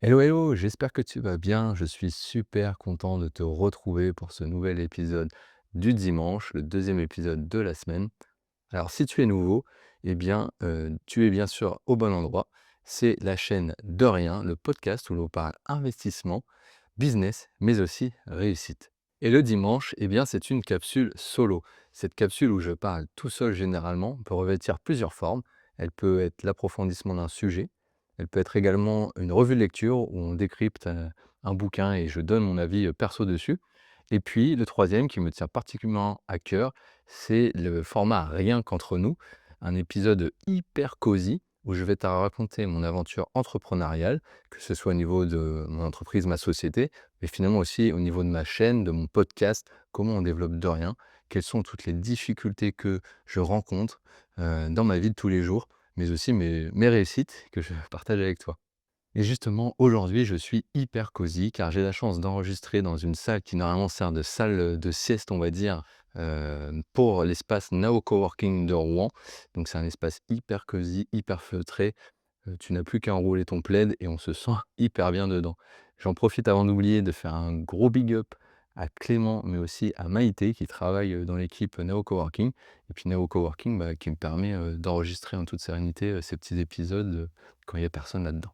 Hello, hello, j'espère que tu vas bien. Je suis super content de te retrouver pour ce nouvel épisode du dimanche, le deuxième épisode de la semaine. Alors, si tu es nouveau, eh bien, tu es bien sûr au bon endroit. C'est la chaîne De Rien, le podcast où l'on parle investissement, business, mais aussi réussite. Et le dimanche, eh bien, c'est une capsule solo. Cette capsule où je parle tout seul généralement peut revêtir plusieurs formes. Elle peut être l'approfondissement d'un sujet. Elle peut être également une revue de lecture où on décrypte un bouquin et je donne mon avis perso dessus. Et puis, le troisième qui me tient particulièrement à cœur, c'est le format Rien qu'entre nous, un épisode hyper cosy où je vais te raconter mon aventure entrepreneuriale, que ce soit au niveau de mon entreprise, ma société, mais finalement aussi au niveau de ma chaîne, de mon podcast, comment on développe de rien, quelles sont toutes les difficultés que je rencontre dans ma vie de tous les jours, mais aussi mes réussites que je partage avec toi. Et justement, aujourd'hui, je suis hyper cosy car j'ai la chance d'enregistrer dans une salle qui normalement sert de salle de sieste, on va dire, pour l'espace Nao Coworking de Rouen. Donc c'est un espace hyper cosy, hyper feutré. Tu n'as plus qu'à enrouler ton plaid et on se sent hyper bien dedans. J'en profite avant d'oublier de faire un gros big up à Clément, mais aussi à Maïté qui travaille, dans l'équipe Nao Coworking et puis Nao Coworking, qui me permet, d'enregistrer en toute sérénité, ces petits épisodes, quand il y a personne là-dedans.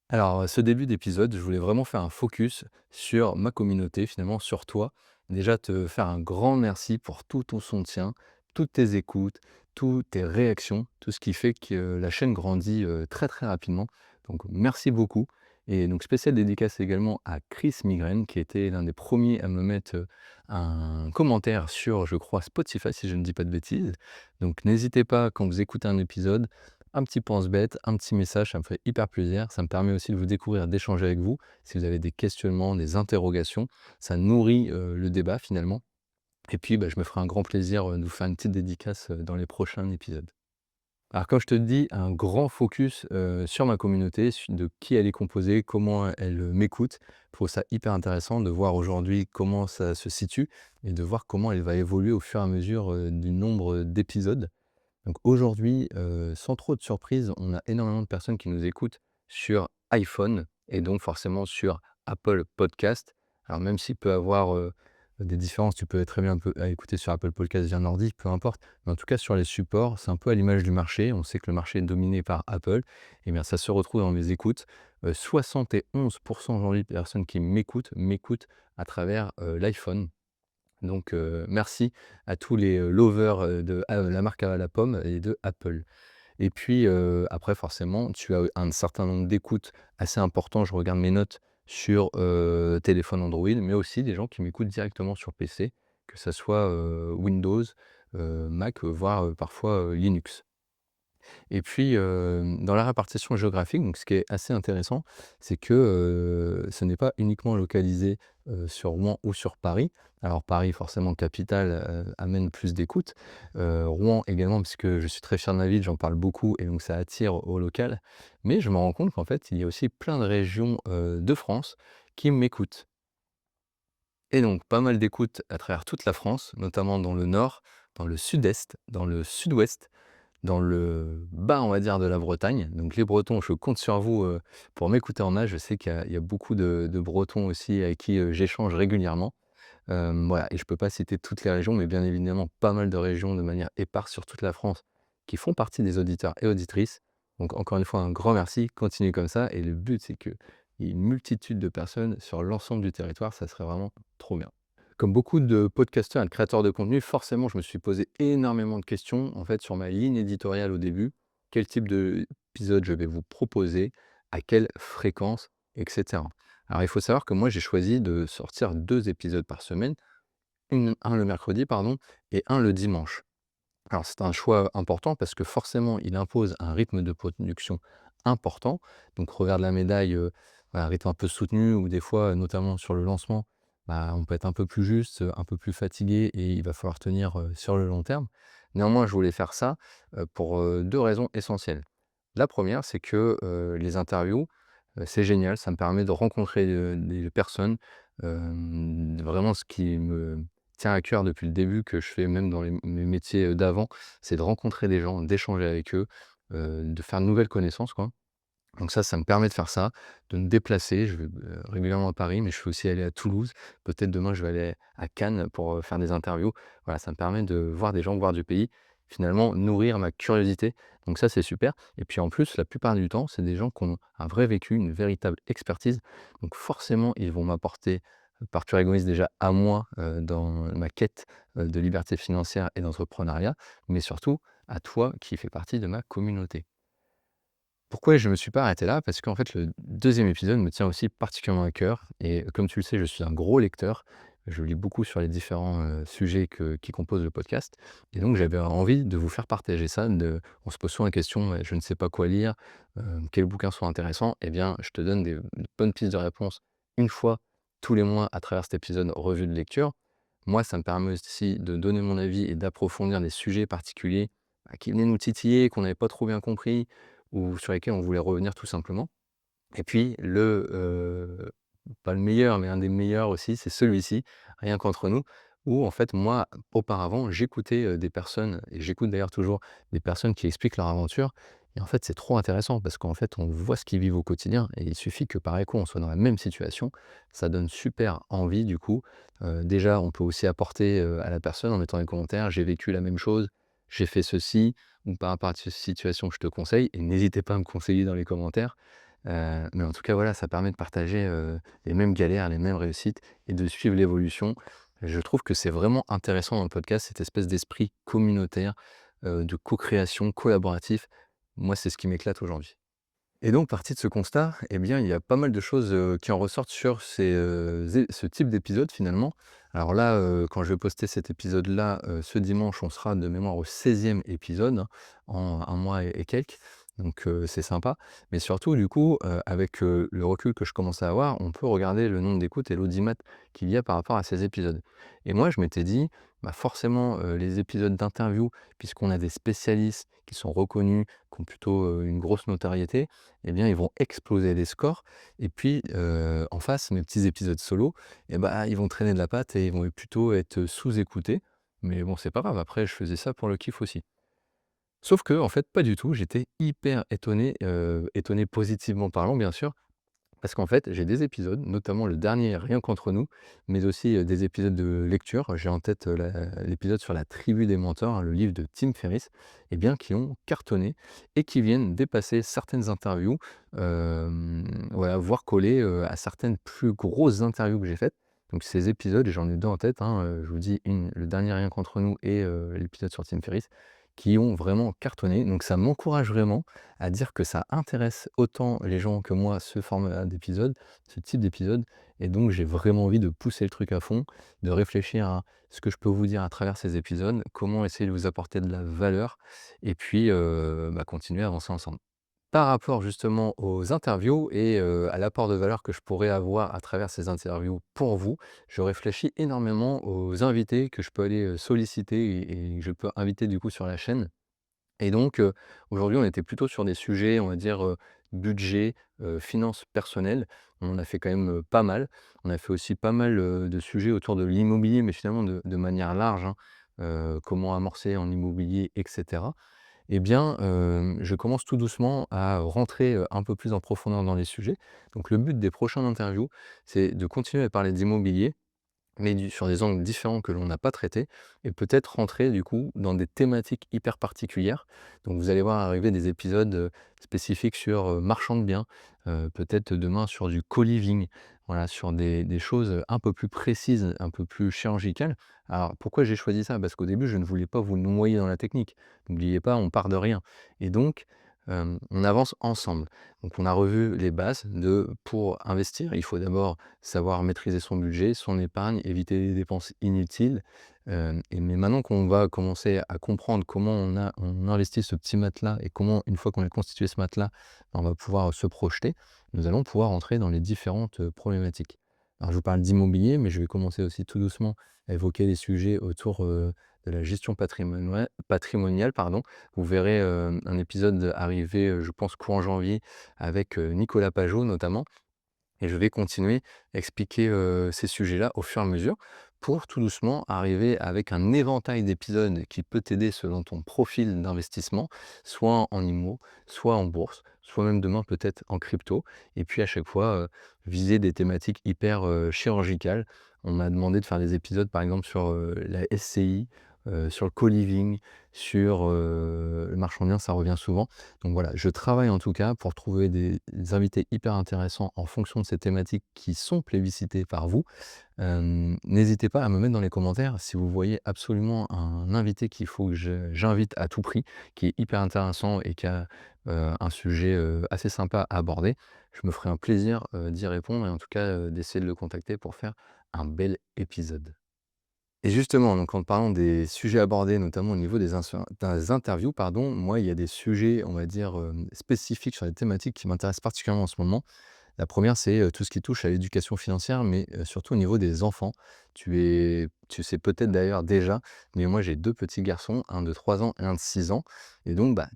Alors, ce début d'épisode, je voulais vraiment faire un focus sur ma communauté, finalement sur toi. Déjà te faire un grand merci pour tout ton soutien, toutes tes écoutes, toutes tes réactions, tout ce qui fait que la chaîne grandit, très, très rapidement. Donc merci beaucoup et donc spéciale dédicace également à Chris Migraine qui était l'un des premiers à me mettre, un commentaire sur, je crois, Spotify si je ne dis pas de bêtises. Donc n'hésitez pas quand vous écoutez un épisode un petit pense-bête, un petit message, ça me fait hyper plaisir. Ça me permet aussi de vous découvrir, d'échanger avec vous. Si vous avez des questionnements, des interrogations, ça nourrit le débat finalement. Et puis, je me ferai un grand plaisir de vous faire une petite dédicace dans les prochains épisodes. Alors, quand je te dis un grand focus sur ma communauté, de qui elle est composée, comment elle m'écoute, je trouve ça hyper intéressant de voir aujourd'hui comment ça se situe et de voir comment elle va évoluer au fur et à mesure du nombre d'épisodes. Donc aujourd'hui, sans trop de surprise, on a énormément de personnes qui nous écoutent sur iPhone et donc forcément sur Apple Podcast. Alors même s'il peut avoir, des différences, tu peux très bien écouter sur Apple Podcast via un ordi, peu importe. Mais en tout cas sur les supports, c'est un peu à l'image du marché. On sait que le marché est dominé par Apple et bien ça se retrouve dans mes écoutes. 71 aujourd'hui des personnes qui m'écoutent à travers, l'iPhone. Donc, merci à tous les, lovers, de la marque à la pomme et de Apple. Et puis, après forcément, tu as un certain nombre d'écoutes assez important. Je regarde mes notes sur, téléphone Android, mais aussi des gens qui m'écoutent directement sur PC, que ça soit, Windows, Mac, voire, parfois, Linux. Et puis, dans la répartition géographique, donc ce qui est assez intéressant, c'est que, ce n'est pas uniquement localisé, sur Rouen ou sur Paris. Alors Paris, forcément capitale, amène plus d'écoute. Rouen également, puisque je suis très fier de ma ville, j'en parle beaucoup et donc ça attire au local. Mais je me rends compte qu'en fait, il y a aussi plein de régions, de France qui m'écoutent. Et donc pas mal d'écoutes à travers toute la France, notamment dans le nord, dans le sud-est, dans le sud-ouest, dans le bas, on va dire, de la Bretagne. Donc les Bretons, je compte sur vous, pour m'écouter en âge. Je sais qu'il y a beaucoup de Bretons aussi avec qui, j'échange régulièrement. Voilà et je peux pas citer toutes les régions, mais bien évidemment pas mal de régions de manière éparse sur toute la France qui font partie des auditeurs et auditrices. Donc encore une fois, un grand merci, continuez comme ça et le but, c'est qu'il y ait une multitude de personnes sur l'ensemble du territoire, ça serait vraiment trop bien. Comme beaucoup de podcasteurs et de créateurs de contenu, forcément, je me suis posé énormément de questions, en fait, sur ma ligne éditoriale au début. Quel type d'épisode je vais vous proposer, à quelle fréquence, et cetera. Alors, il faut savoir que moi, j'ai choisi de sortir 2 épisodes par semaine, un le mercredi, pardon, et un le dimanche. Alors, c'est un choix important parce que forcément, il impose un rythme de production important. Donc, revers de la médaille, voilà, un rythme un peu soutenu ou des fois, notamment sur le lancement, on peut être un peu plus juste, un peu plus fatigué et il va falloir tenir, sur le long terme. Néanmoins, je voulais faire ça, pour, 2 raisons essentielles. La première, c'est que, les interviews, c'est génial, ça me permet de rencontrer, des personnes, vraiment ce qui me tient à cœur depuis le début, que je fais même dans mes métiers, d'avant, c'est de rencontrer des gens, d'échanger avec eux, de faire de nouvelles connaissances, quoi. Donc ça me permet de faire ça, de me déplacer. Je vais, régulièrement à Paris, mais je vais aussi aller à Toulouse. Peut-être demain, je vais aller à Cannes pour, faire des interviews. Voilà, ça me permet de voir des gens, voir du pays, finalement nourrir ma curiosité. Donc ça, c'est super et puis en plus, la plupart du temps, c'est des gens qui ont un vrai vécu, une véritable expertise. Donc forcément, ils vont m'apporter, par pur égoïsme déjà à moi, dans ma quête, de liberté financière et d'entrepreneuriat, mais surtout à toi qui fais partie de ma communauté. Pourquoi je me suis pas arrêté là? Parce qu'en fait, le deuxième épisode me tient aussi particulièrement à cœur et comme tu le sais, je suis un gros lecteur. Je lis beaucoup sur les différents, sujets qui composent le podcast et donc j'avais envie de vous faire partager ça, on se pose souvent la question: «Je ne sais pas quoi lire, quels bouquins sont intéressants?» Eh bien, je te donne des bonnes pistes de réponse une fois tous les mois à travers cet épisode revue de lecture. Moi, ça me permet aussi de donner mon avis et d'approfondir des sujets particuliers, qui venaient nous titiller, qu'on n'avait pas trop bien compris ou sur lesquels on voulait revenir tout simplement. Et puis pas le meilleur, mais un des meilleurs aussi, c'est celui-ci, Rien qu'entre nous, où en fait moi, auparavant, j'écoutais, des personnes et j'écoute d'ailleurs toujours des personnes qui expliquent leur aventure et en fait, c'est trop intéressant parce qu'en fait, on voit ce qu'ils vivent au quotidien et il suffit que par écho, on soit dans la même situation. Ça donne super envie du coup. Déjà, on peut aussi apporter, à la personne en mettant des commentaires: «J'ai vécu la même chose, j'ai fait ceci» ou «Par rapport à cette situation, je te conseille» et n'hésitez pas à me conseiller dans les commentaires. Mais en tout cas, voilà, ça permet de partager, les mêmes galères, les mêmes réussites et de suivre l'évolution. Je trouve que c'est vraiment intéressant dans le podcast, cette espèce d'esprit communautaire, de co-création, collaboratif. Moi, c'est ce qui m'éclate aujourd'hui. Et donc, parti de ce constat, eh bien, il y a pas mal de choses, qui en ressortent sur ce type d'épisode finalement. Alors là, quand je vais poster cet épisode-là, ce dimanche, on sera de mémoire au 16e épisode, hein, en un mois et quelques, donc c'est sympa. Mais surtout du coup, avec, le recul que je commence à avoir, on peut regarder le nombre d'écoutes et l'audimat qu'il y a par rapport à ces épisodes. Et moi, je m'étais dit: «Bah, forcément, les épisodes d'interview, puisqu'on a des spécialistes qui sont reconnus, qui ont plutôt, une grosse notoriété, eh bien, ils vont exploser les scores et puis, en face, mes petits épisodes solo et bah, ils vont traîner de la patte et ils vont plutôt être sous-écoutés. Mais bon, c'est pas grave, après je faisais ça pour le kiff aussi. Sauf que en fait, pas du tout, j'étais hyper étonné, étonné positivement parlant, bien sûr, parce qu'en fait, j'ai des épisodes, notamment le dernier Rien qu'entre nous, mais aussi, des épisodes de lecture. J'ai en tête, l'épisode sur la tribu des mentors, hein, le livre de Tim Ferriss, et bien, qui ont cartonné et qui viennent dépasser certaines interviews, voilà, voire coller, à certaines plus grosses interviews que j'ai faites. Donc ces épisodes, j'en ai 2 en tête, hein, je vous dis le dernier Rien qu'entre nous et l'épisode sur Tim Ferriss, qui ont vraiment cartonné. Donc ça m'encourage vraiment à dire que ça intéresse autant les gens que moi, ce format d'épisode, ce type d'épisode et donc j'ai vraiment envie de pousser le truc à fond, de réfléchir à ce que je peux vous dire à travers ces épisodes, comment essayer de vous apporter de la valeur et puis, bah, continuer à avancer ensemble. Par rapport justement aux interviews et à l'apport de valeur que je pourrais avoir à travers ces interviews pour vous, je réfléchis énormément aux invités que je peux aller, solliciter et que je peux inviter du coup sur la chaîne. Et donc, aujourd'hui, on était plutôt sur des sujets, on va dire, budget, finances personnelles. On en a fait quand même, pas mal. On a fait aussi pas mal, de sujets autour de l'immobilier, mais finalement de manière large, hein. Comment amorcer en immobilier et cetera. Eh bien, je commence tout doucement à rentrer, un peu plus en profondeur dans les sujets. Donc le but des prochaines interviews, c'est de continuer à parler d'immobilier, mais sur des angles différents que l'on n'a pas traités et peut-être rentrer du coup dans des thématiques hyper particulières. Donc vous allez voir arriver des épisodes, spécifiques sur, marchand de biens, peut-être demain sur du co-living, voilà, sur des choses, un peu plus précises, un peu plus chirurgicales. Alors pourquoi j'ai choisi ça? Parce qu'au début, je ne voulais pas vous noyer dans la technique. N'oubliez pas, on part de rien et donc on avance ensemble. Donc on a revu les bases pour investir, il faut d'abord savoir maîtriser son budget, son épargne, éviter les dépenses inutiles. Mais maintenant qu'on va commencer à comprendre comment on investit ce petit matelas et comment, une fois qu'on a constitué ce matelas, on va pouvoir se projeter, nous allons pouvoir entrer dans les différentes problématiques. Alors je vous parle d'immobilier, mais je vais commencer aussi tout doucement à évoquer des sujets autour de la gestion patrimoniale. Pardon. Vous verrez un épisode arriver, je pense, courant janvier, avec Nicolas Pajot notamment. Et je vais continuer à expliquer, ces sujets-là au fur et à mesure pour tout doucement arriver avec un éventail d'épisodes qui peut t'aider selon ton profil d'investissement, soit en IMO, soit en bourse, soit même demain peut-être en crypto et puis à chaque fois, viser des thématiques hyper, chirurgicales. On m'a demandé de faire des épisodes par exemple sur, la SCI, sur le co-living, sur, le marchand de biens, ça revient souvent. Donc voilà, je travaille en tout cas pour trouver des invités hyper intéressants en fonction de ces thématiques qui sont plébiscitées par vous. N'hésitez pas à me mettre dans les commentaires si vous voyez absolument un invité qu'il faut que j'invite à tout prix, qui est hyper intéressant et qui a, un sujet, assez sympa à aborder. Je me ferai un plaisir, d'y répondre et en tout cas, d'essayer de le contacter pour faire un bel épisode. Et justement, donc en parlant des sujets abordés, notamment au niveau des interviews, pardon, moi, il y a des sujets, on va dire, spécifiques sur les thématiques qui m'intéressent particulièrement en ce moment. La première, c'est, tout ce qui touche à l'éducation financière, mais, surtout au niveau des enfants. Tu sais peut-être d'ailleurs déjà, mais moi j'ai 2 petits garçons, un de 3 ans et un de 6 ans et donc bah,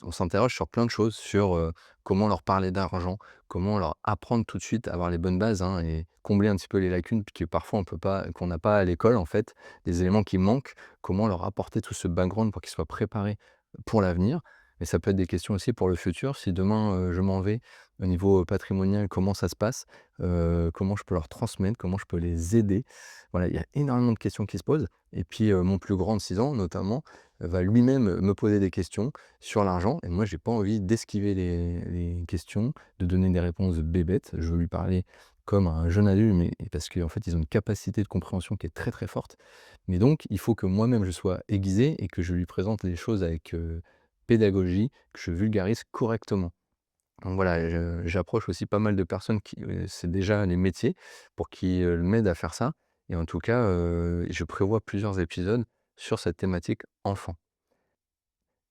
on s'interroge sur plein de choses, sur, comment leur parler d'argent, comment leur apprendre tout de suite à avoir les bonnes bases, hein et combler un petit peu les lacunes que parfois on peut pas qu'on n'a pas à l'école en fait, des éléments qui manquent, comment leur apporter tout ce background pour qu'ils soient préparés pour l'avenir. Mais ça peut être des questions aussi pour le futur. Si demain, je m'en vais, au niveau patrimonial, comment ça se passe? Comment je peux leur transmettre? Comment je peux les aider? Voilà, il y a énormément de questions qui se posent et puis, mon plus grand de 6 ans notamment, va lui-même, me poser des questions sur l'argent et moi j'ai pas envie d'esquiver les questions, de donner des réponses bébêtes. Je veux lui parler comme un jeune adulte, mais parce qu'en fait, ils ont une capacité de compréhension qui est très, très forte. Mais donc il faut que moi-même je sois aiguisé et que je lui présente les choses avec, pédagogie, que je vulgarise correctement. Donc voilà, j'approche aussi pas mal de personnes qui, c'est déjà les métiers pour qu'ils, m'aident à faire ça et en tout cas, je prévois plusieurs épisodes sur cette thématique enfant.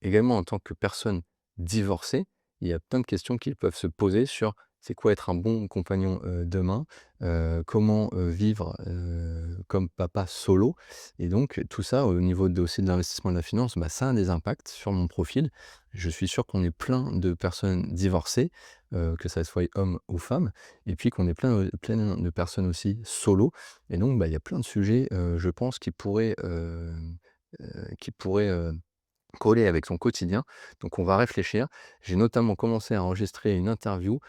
Également, en tant que personne divorcée, il y a plein de questions qui peuvent se poser sur: c'est quoi être un bon compagnon, demain? Comment, vivre, comme papa solo? Et donc tout ça au niveau de aussi de l'investissement et de la finance, bah, ça a des impacts sur mon profil. Je suis sûr qu'on est plein de personnes divorcées, que ça soit hommes ou femmes et puis qu'on est plein de personnes aussi solo et donc bah, il y a plein de sujets, je pense qui pourraient coller avec son quotidien. Donc on va réfléchir. J'ai notamment commencé à enregistrer une interview,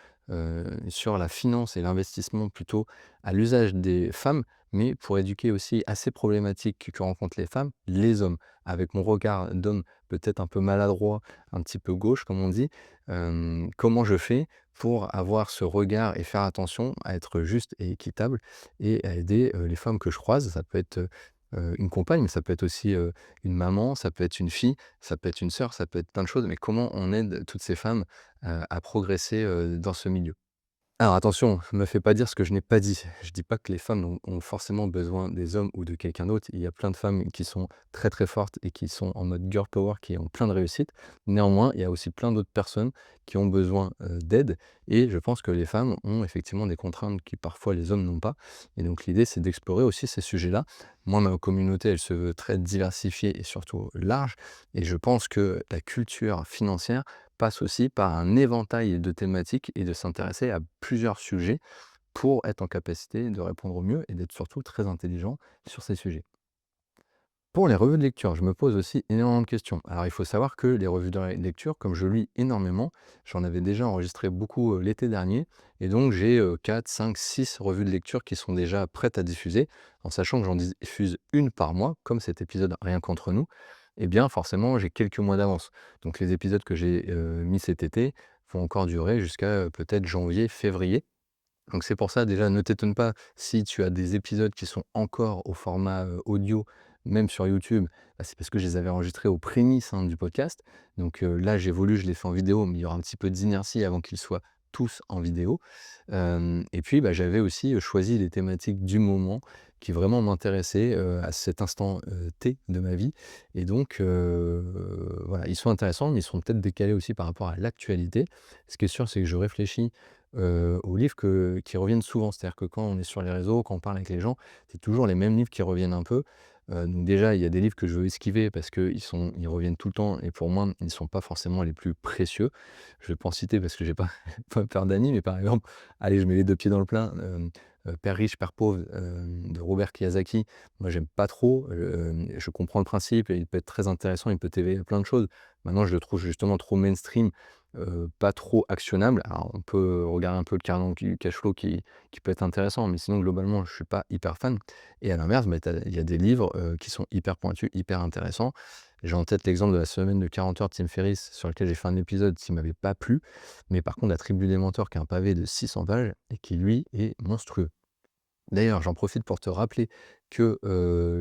sur la finance et l'investissement plutôt à l'usage des femmes, mais pour éduquer aussi à ces problématiques que rencontrent les femmes, les hommes. Avec mon regard d'homme peut-être un peu maladroit, un petit peu gauche comme on dit, comment je fais pour avoir ce regard et faire attention à être juste et équitable et à aider, les femmes que je croise. Ça peut être, une compagne, mais ça peut être aussi, une maman, ça peut être une fille, ça peut être une sœur, ça peut être plein de choses, mais comment on aide toutes ces femmes, à progresser, dans ce milieu? Alors attention, ne me fais pas dire ce que je n'ai pas dit. Je dis pas que les femmes ont forcément besoin des hommes ou de quelqu'un d'autre. Il y a plein de femmes qui sont très, très fortes et qui sont en mode girl power, qui ont plein de réussite. Néanmoins, il y a aussi plein d'autres personnes qui ont besoin, d'aide et je pense que les femmes ont effectivement des contraintes qui parfois les hommes n'ont pas et donc l'idée, c'est d'explorer aussi ces sujets-là. Moi, ma communauté, elle se veut très diversifiée et surtout large et je pense que la culture financière passe aussi par un éventail de thématiques et de s'intéresser à plusieurs sujets pour être en capacité de répondre au mieux et d'être surtout très intelligent sur ces sujets. Pour les revues de lecture, je me pose aussi énormément de questions. Alors il faut savoir que les revues de lecture, comme je lis énormément, j'en avais déjà enregistré beaucoup l'été dernier, et donc j'ai 4, 5, 6 revues de lecture qui sont déjà prêtes à diffuser, en sachant que j'en diffuse une par mois, comme cet épisode Rien qu'entre nous, et bien forcément j'ai quelques mois d'avance. Donc les épisodes que j'ai mis cet été vont encore durer jusqu'à peut-être janvier, février. Donc c'est pour ça déjà ne t'étonne pas si tu as des épisodes qui sont encore au format, audio, même sur YouTube, bah, c'est parce que je les avais enregistrés aux prémices, hein, du podcast. Donc, là j'ai voulu, je l'ai fait en vidéo, mais il y aura un petit peu d'inertie avant qu'ils soient tous en vidéo. Et puis, bah, j'avais aussi, choisi les thématiques du moment qui vraiment m'intéressaient, à cet instant, T de ma vie et donc, voilà, ils sont intéressants, mais ils sont peut-être décalés aussi par rapport à l'actualité. Ce qui est sûr, c'est que je réfléchis aux livres qui reviennent souvent. C'est-à-dire que quand on est sur les réseaux, quand on parle avec les gens, c'est toujours les mêmes livres qui reviennent un peu. Donc déjà, il y a des livres que je veux esquiver parce qu'ils reviennent tout le temps et pour moi, ils ne sont pas forcément les plus précieux. Je vais pas en citer parce que j'ai pas pas peur d'amis, mais par exemple, allez, je mets les 2 pieds dans le plat, Père riche, père pauvre, de Robert Kiyosaki. Moi, j'aime pas trop, je comprends le principe et il peut être très intéressant, il peut t'éveiller à plein de choses. Maintenant, je le trouve justement trop mainstream pas trop actionnables. Alors on peut regarder un peu le carnet du cash flow qui peut être intéressant, mais sinon globalement je suis pas hyper fan et à l'inverse, bah, il y a des livres, qui sont hyper pointus, hyper intéressants. J'ai en tête l'exemple de la semaine de 40 heures de Tim Ferriss sur lequel j'ai fait un épisode qui m'avait pas plu, mais par contre La Tribu des mentors qui est un pavé de 600 pages et qui lui est monstrueux. D'ailleurs, j'en profite pour te rappeler que,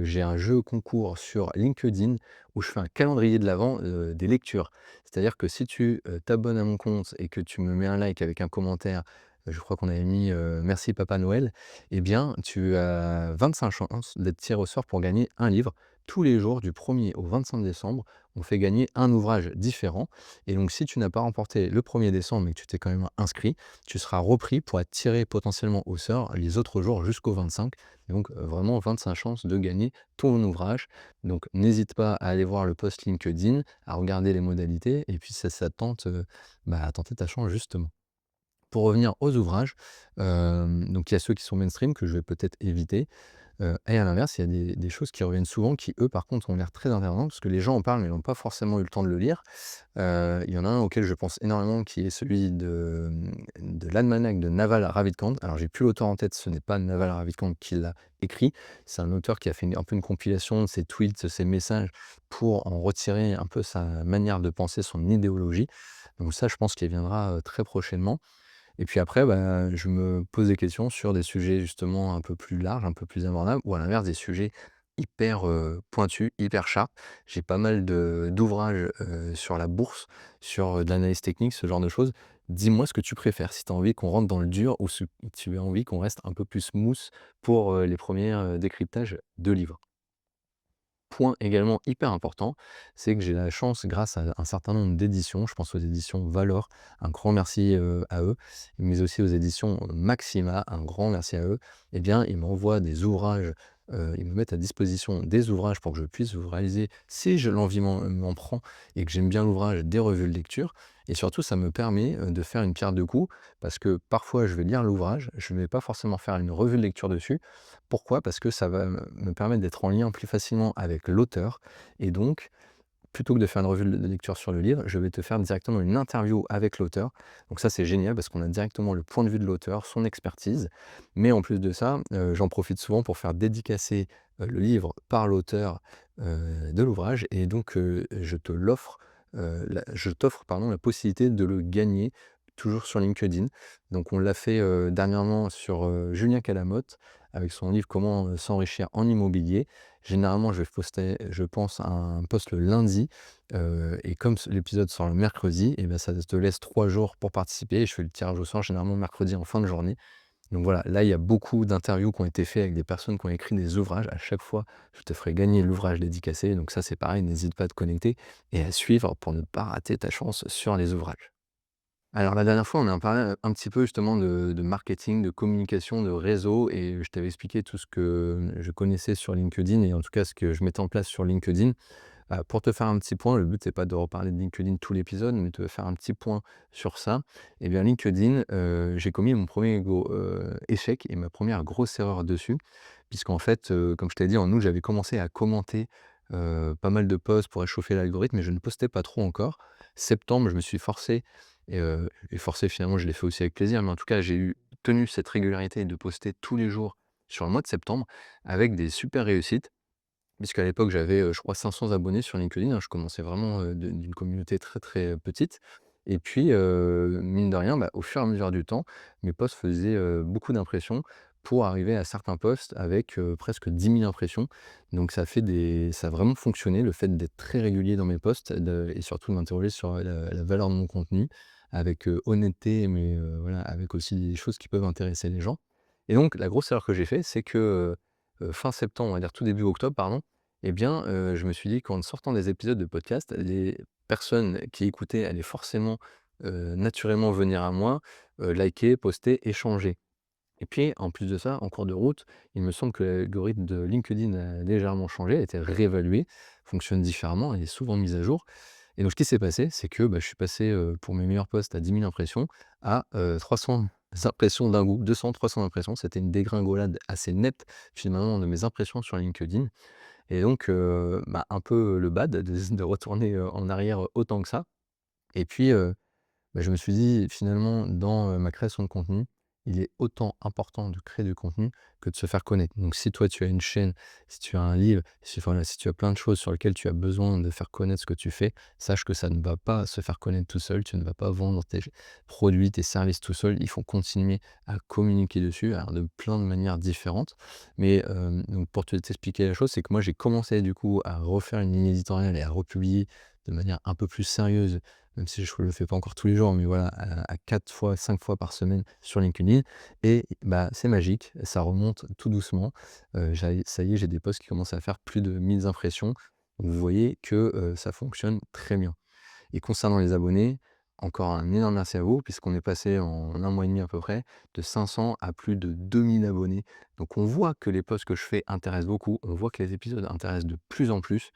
j'ai un jeu concours sur LinkedIn où je fais un calendrier de l'avent, des lectures. C'est-à-dire que si tu, t'abonnes à mon compte et que tu me mets un like avec un commentaire, je crois qu'on avait mis, «Merci Papa Noël», eh bien, tu as 25 chances d'être tiré au sort pour gagner un livre. Tous les jours du 1er au 25 décembre, on fait gagner un ouvrage différent et donc si tu n'as pas remporté le 1er décembre, mais que tu t'es quand même inscrit, tu seras repris pour être tiré potentiellement au sort les autres jours jusqu'au 25. Et donc, vraiment 25 chances de gagner ton ouvrage. Donc n'hésite pas à aller voir le post LinkedIn, à regarder les modalités et puis si ça tente, bah, à tenter ta chance justement. Pour revenir aux ouvrages, donc il y a ceux qui sont mainstream que je vais peut-être éviter. Et à l'inverse, il y a des choses qui reviennent souvent qui, eux, par contre, ont l'air très intéressantes parce que les gens en parlent mais n'ont pas forcément eu le temps de le lire. Il y en a un auquel je pense énormément qui est celui de l'Almanach de Naval Ravikant. Alors j'ai plus l'auteur en tête, ce n'est pas Naval Ravikant qui l'a écrit, c'est un auteur qui a fait un peu une compilation de ses tweets, ses messages pour en retirer un peu sa manière de penser, son idéologie. Donc ça, je pense qu'il viendra, très prochainement. Et puis après, bah, je me pose des questions sur des sujets justement un peu plus larges, un peu plus abordables ou à l'inverse des sujets hyper, pointus, hyper sharp. J'ai pas mal d'ouvrages, sur la bourse, sur, de l'analyse technique, ce genre de choses. Dis-moi ce que tu préfères, si tu as envie qu'on rentre dans le dur ou si tu as envie qu'on reste un peu plus smooth pour, les premiers décryptages de livres. Point également hyper important, c'est que j'ai la chance grâce à un certain nombre d'éditions, je pense aux éditions Valor, un grand merci, à eux, mais aussi aux éditions Maxima, un grand merci à eux. Eh bien, ils m'envoient des ouvrages, ils me mettent à disposition des ouvrages pour que je puisse vous réaliser, si je l'envie m'en prend et que j'aime bien l'ouvrage, des revues de lecture et surtout ça me permet, de faire une pierre deux coups parce que parfois je vais lire l'ouvrage, je ne vais pas forcément faire une revue de lecture dessus. Pourquoi? Parce que ça va me permettre d'être en lien plus facilement avec l'auteur et donc, plutôt que de faire une revue de lecture sur le livre, je vais te faire directement une interview avec l'auteur. Donc ça, c'est génial parce qu'on a directement le point de vue de l'auteur, son expertise. Mais en plus de ça, j'en profite souvent pour faire dédicacer, le livre par l'auteur, de l'ouvrage et donc, je t'offre pardon, la possibilité de le gagner, toujours sur LinkedIn. Donc on l'a fait, dernièrement sur, Julien Calamotte avec son livre «Comment, s'enrichir en immobilier». Généralement, je vais poster, je pense, un post le lundi, et comme l'épisode sort le mercredi et ben ça te laisse 3 jours pour participer et je fais le tirage au sort généralement mercredi en fin de journée. Donc voilà, là, il y a beaucoup d'interviews qui ont été faites avec des personnes qui ont écrit des ouvrages. À chaque fois, je te ferai gagner l'ouvrage dédicacé. Donc ça, c'est pareil, n'hésite pas à te connecter et à suivre pour ne pas rater ta chance sur les ouvrages. Alors la dernière fois, on a parlé un petit peu justement de marketing, de communication, de réseau et je t'avais expliqué tout ce que je connaissais sur LinkedIn et en tout cas ce que je mettais en place sur LinkedIn. Pour te faire un petit point, le but c'est pas de reparler de LinkedIn tout l'épisode, mais de faire un petit point sur ça. Et bien LinkedIn, j'ai commis mon premier gros, échec et ma première grosse erreur dessus. Puisqu'en fait, comme je t'ai dit en août, j'avais commencé à commenter, pas mal de posts pour réchauffer l'algorithme, mais je ne postais pas trop encore. Septembre, je me suis forcé et forcé finalement je l'ai fait aussi avec plaisir, mais en tout cas j'ai tenu cette régularité de poster tous les jours sur le mois de septembre avec des super réussites. Puisqu'à l'époque, j'avais, je crois 500 abonnés sur LinkedIn, hein. Je commençais vraiment, d'une communauté très, très, petite et puis, mine de rien, bah, au fur et à mesure du temps, mes posts faisaient, beaucoup d'impressions pour arriver à certains posts avec, presque 10 000 impressions. Donc ça a vraiment fonctionné, le fait d'être très régulier dans mes posts, et surtout de m'interroger sur la valeur de mon contenu avec, honnêteté, mais, voilà, avec aussi des choses qui peuvent intéresser les gens et donc la grosse erreur que j'ai fait, c'est que, fin septembre, on va dire tout début octobre, pardon, eh bien, je me suis dit qu'en sortant des épisodes de podcast, les personnes qui écoutaient allaient forcément, naturellement venir à moi, liker, poster, échanger. Et puis, en plus de ça, en cours de route, il me semble que l'algorithme de LinkedIn a légèrement changé, a été réévalué, fonctionne différemment et est souvent mis à jour. Et donc ce qui s'est passé, c'est que, bah, je suis passé, pour mes meilleurs posts à 10 000 impressions à, 300 impressions d'un coup, 200-300 impressions. C'était une dégringolade assez nette finalement de mes impressions sur LinkedIn et donc bah, un peu le bad de retourner, en arrière autant que ça et puis, Bah, je me suis dit finalement dans, ma création de contenu, il est autant important de créer du contenu que de se faire connaître. Donc si toi tu as une chaîne, si tu as un livre, si voilà, si tu as plein de choses sur lesquelles tu as besoin de faire connaître ce que tu fais, sache que ça ne va pas se faire connaître tout seul. Tu ne vas pas vendre tes produits, tes services tout seul. Il faut continuer à communiquer dessus, alors de plein de manières différentes. Mais, donc pour te t'expliquer la chose, c'est que moi j'ai commencé du coup à refaire une ligne éditoriale et à republier de manière un peu plus sérieuse, même si je le fais pas encore tous les jours, mais voilà, à 4 fois, 5 fois par semaine sur LinkedIn et bah, c'est magique, ça remonte tout doucement. J'arrive ça y est, j'ai des posts qui commencent à faire plus de 1000 impressions. Vous voyez que, ça fonctionne très bien. Et concernant les abonnés, encore un énorme merci à vous, puisqu'on est passé en un mois et demi à peu près, de 500 à plus de 2000 abonnés. Donc on voit que les posts que je fais intéressent beaucoup, on voit que les épisodes intéressent de plus en plus.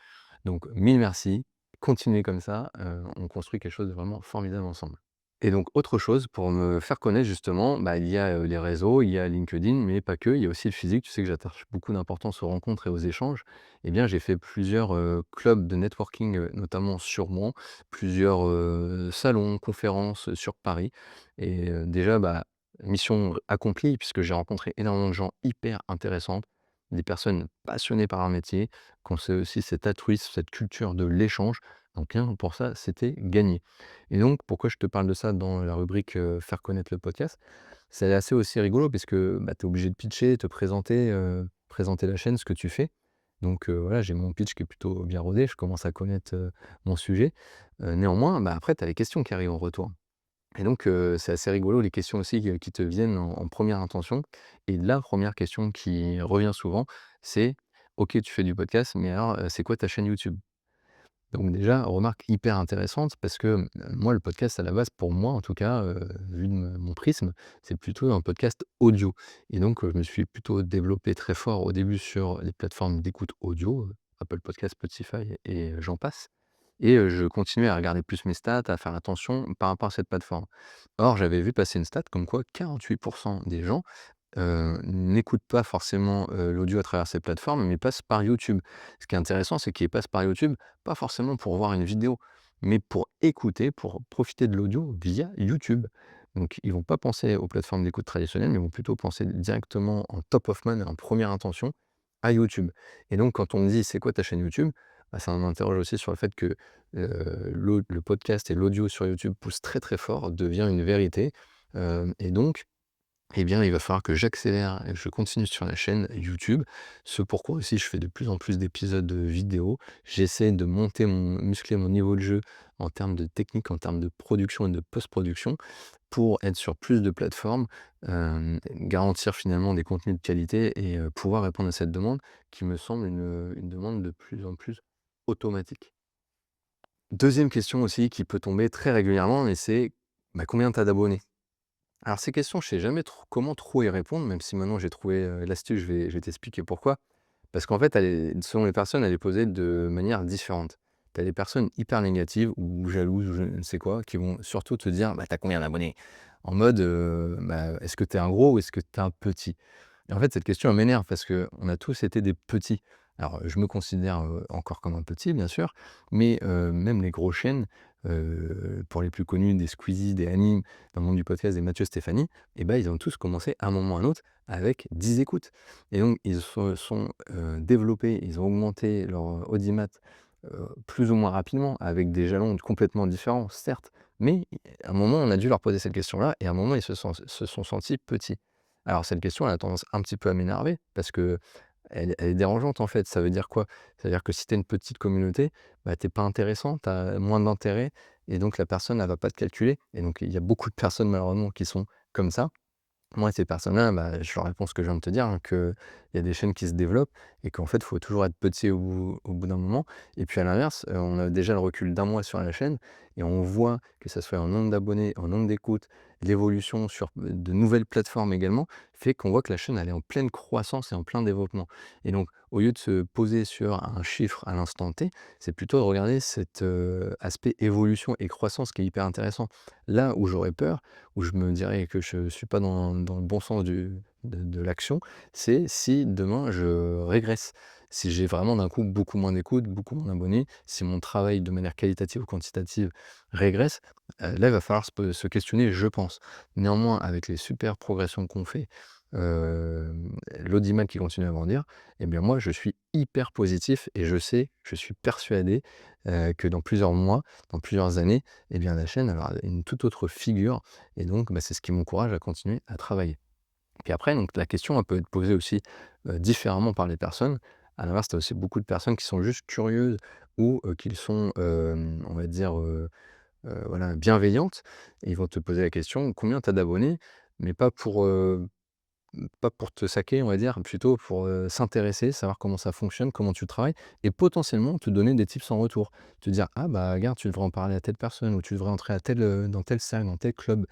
Donc mille merci, continuez comme ça, on construit quelque chose de vraiment formidable ensemble. Et donc autre chose pour me faire connaître justement, bah, il y a, les réseaux, il y a LinkedIn, mais pas que, il y a aussi le physique. Tu sais que j'attache beaucoup d'importance aux rencontres et aux échanges. Eh bien, j'ai fait plusieurs, clubs de networking, notamment sur Mans, plusieurs, salons, conférences, sur Paris et déjà, bah, mission accomplie puisque j'ai rencontré énormément de gens hyper intéressantes, des personnes passionnées par un métier, qui ont ce aussi cet altruisme, cette culture de l'échange. Donc rien pour ça, c'était gagné. Et donc pourquoi je te parle de ça dans la rubrique, faire connaître le podcast? C'est assez aussi rigolo parce que, bah, tu es obligé de pitcher, te présenter, présenter la chaîne, ce que tu fais. Donc voilà, j'ai mon pitch qui est plutôt bien rodé, je commence à connaître, mon sujet. Néanmoins, bah, après tu as les questions qui arrivent en retour. Et donc c'est assez rigolo les questions aussi, qui te viennent en 1re intention. Et la première question qui revient souvent, c'est: «OK, tu fais du podcast, mais alors, c'est quoi ta chaîne YouTube?» Donc déjà, remarque hyper intéressante parce que, moi le podcast à la base pour moi en tout cas, vu de me mon prisme, c'est plutôt un podcast audio et donc je me suis plutôt développé très fort au début sur les plateformes d'écoute audio, Apple Podcast, Spotify et j'en passe et je continuais à regarder plus mes stats, à faire attention par rapport à cette plateforme. Or j'avais vu passer une stat comme quoi 48 des gens n'écoutent pas forcément, l'audio à travers ces plateformes, mais passent par YouTube. Ce qui est intéressant, c'est qu'ils passent par YouTube, pas forcément pour voir une vidéo, mais pour écouter, pour profiter de l'audio via YouTube. Donc ils vont pas penser aux plateformes d'écoute traditionnelles, mais ils vont plutôt penser directement en top of mind, en première intention, à YouTube. Et donc quand on me dit: «C'est quoi ta chaîne YouTube?» Bah, ça m'interroge aussi sur le fait que, le podcast et l'audio sur YouTube poussent très, très fort, devient une vérité, et donc eh bien, il va falloir que j'accélère et que je continue sur la chaîne YouTube. Ce pourquoi aussi je fais de plus en plus d'épisodes vidéo. J'essaie de muscler mon niveau de jeu en termes de technique, en termes de production et de post-production pour être sur plus de plateformes, garantir finalement des contenus de qualité et pouvoir répondre à cette demande qui me semble une demande de plus en plus automatique. Deuxième question aussi qui peut tomber très régulièrement et c'est: «Bah, combien tu as d'abonnés?» Alors ces questions, je sais jamais comment trop y répondre, même si maintenant j'ai trouvé, l'astuce, je vais t'expliquer pourquoi. Parce qu'en fait, selon les personnes, elle est posée de manière différente. Tu as des personnes hyper négatives ou jalouses ou je ne sais quoi, qui vont surtout te dire: «Bah, tu combien d'abonnés?» En mode, bah: «Est-ce que tu es un gros ou est-ce que tu es un petit?» Et en fait, cette question, elle m'énerve parce qu'on a tous été des petits. Alors, je me considère, encore comme un petit, bien sûr, mais même les grosses chaînes, pour les plus connus, des Squeezie, des Hanim, dans le monde du podcast, des Mathieu Stéphanie, et ben ils ont tous commencé à un moment ou à un autre avec 10 écoutes. Et donc ils se sont, développés, ils ont augmenté leur audimat, plus ou moins rapidement, avec des jalons complètement différents, certes, mais à un moment, on a dû leur poser cette question-là et à un moment, ils se sont sentis petits. Alors cette question, elle a tendance un petit peu à m'énerver parce qu'elle est dérangeante, en fait. Ça veut dire quoi? Ça veut dire que si tu es une petite communauté, bah, tu pas intéressant, tu as moins d'intérêt et donc la personne, elle va pas te calculer et donc il y a beaucoup de personnes malheureusement qui sont comme ça. Moi, ces personnes-là, bah, je leur réponds ce que je viens de te dire, hein, qu'il y a des chaînes qui se développent et qu'en fait, il faut toujours être petit au bout d'un moment. Et puis à l'inverse, on a déjà le recul d'un mois sur la chaîne et on voit que ça soit en nombre d'abonnés, en nombre d'écoutes, l'évolution sur de nouvelles plateformes également, fait qu'on voit que la chaîne, elle est en pleine croissance et en plein développement. Et donc, au lieu de se poser sur un chiffre à l'instant T, c'est plutôt de regarder cet aspect évolution et croissance qui est hyper intéressant. Là où j'aurais peur, où je me dirais que je suis pas dans le bon sens de l'action, c'est si demain je régresse. Si j'ai vraiment d'un coup beaucoup moins d'écoute, beaucoup moins d'abonnés, si mon travail de manière qualitative ou quantitative régresse, là, il va falloir se questionner, je pense. Néanmoins, avec les super progressions qu'on fait, l'audimat qui continue à grandir, eh bien moi je suis hyper positif et je suis persuadé, que dans plusieurs mois, dans plusieurs années, eh bien la chaîne elle aura une toute autre figure et donc bah, c'est ce qui m'encourage à continuer à travailler. Puis après donc la question elle peut être posée aussi, différemment par les personnes. À l'inverse, tu as aussi beaucoup de personnes qui sont juste curieuses ou, qui sont, on va dire, voilà bienveillantes et ils vont te poser la question: «Combien tu as d'abonnés?» mais pas pour te saquer, on va dire, plutôt pour, s'intéresser, savoir comment ça fonctionne, comment tu travailles et potentiellement te donner des tips en retour. Te dire: «Ah bah, regarde, tu devrais en parler à telle personne ou tu devrais entrer à tel, dans tel cercle, dans tel club,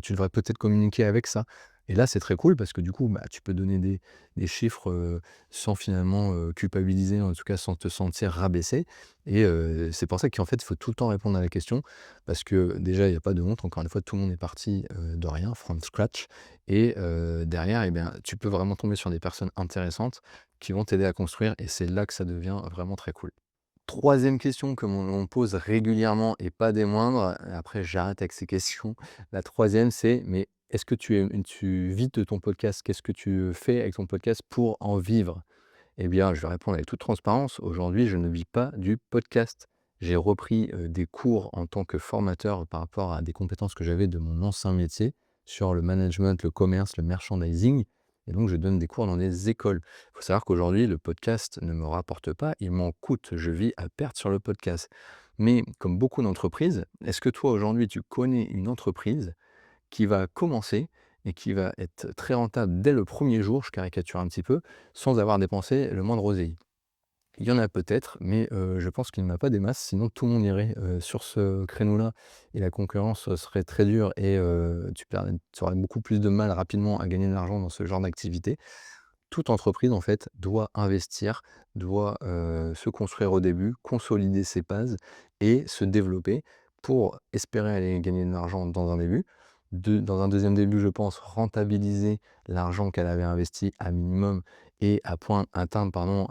tu devrais peut-être communiquer avec ça» et là, c'est très cool parce que du coup, bah, tu peux donner des chiffres, sans finalement, culpabiliser, en tout cas sans te sentir rabaissé et c'est pour ça qu'en fait, il faut tout le temps répondre à la question parce que déjà, il y a pas de honte. Encore une fois, tout le monde est parti, de rien, from scratch et derrière eh bien, tu peux vraiment tomber sur des personnes intéressantes qui vont t'aider à construire et c'est là que ça devient vraiment très cool. Troisième question que l'on pose régulièrement et pas des moindres, après j'arrête avec ces questions. La troisième c'est: «Mais est-ce que tu vis de ton podcast? Qu'est-ce que tu fais avec ton podcast pour en vivre?» Eh bien, je vais répondre avec toute transparence. Aujourd'hui, je ne vis pas du podcast. J'ai repris, des cours en tant que formateur par rapport à des compétences que j'avais de mon ancien métier sur le management, le commerce, le merchandising et donc je donne des cours dans des écoles. Il faut savoir qu'aujourd'hui, le podcast ne me rapporte pas, il m'en coûte. Je vis à perte sur le podcast. Mais comme beaucoup d'entreprises, est-ce que toi, aujourd'hui, tu connais une entreprise qui va commencer et qui va être très rentable dès le premier jour, je caricature un petit peu, sans avoir dépensé le moindre oseille. Il y en a peut-être, mais je pense qu'il n'y en a pas des masses, sinon tout le monde irait, sur ce créneau-là et la concurrence, serait très dure et tu aurais beaucoup plus de mal rapidement à gagner de l'argent dans ce genre d'activité. Toute entreprise, en fait, doit investir, doit, se construire au début, consolider ses bases et se développer pour espérer aller gagner de l'argent dans un début. Dans un deuxième début, je pense, rentabiliser l'argent qu'elle avait investi à minimum et atteindre pardon,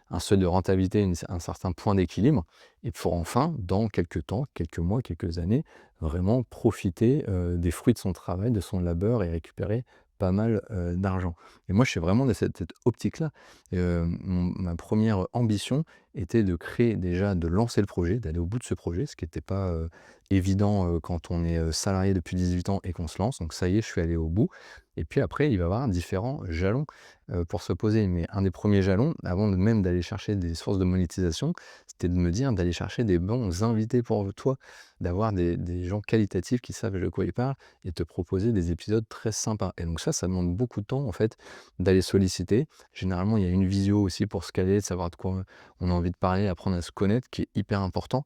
un seuil de rentabilité, un certain point d'équilibre et pour enfin, dans quelques temps, quelques mois, quelques années, vraiment profiter, des fruits de son travail, de son labeur et récupérer pas mal, d'argent. Et moi, je suis vraiment dans cette optique-là. Ma première ambition était de créer déjà de lancer le projet, d'aller au bout de ce projet, ce qui n'était pas, évident, quand on est, salarié depuis 18 ans et qu'on se lance. Donc ça y est, je suis allé au bout et puis après, il va y avoir différents jalons, pour se poser. Mais un des premiers jalons, avant de même d'aller chercher des sources de monétisation, c'était de me dire d'aller chercher des bons invités pour toi, d'avoir des gens qualitatifs qui savent de quoi ils parlent et te proposer des épisodes très sympas. Et donc ça demande beaucoup de temps en fait d'aller solliciter. Généralement, il y a une visio aussi pour se caler, de savoir de quoi on a envie de parler, apprendre à se connaître, qui est hyper important.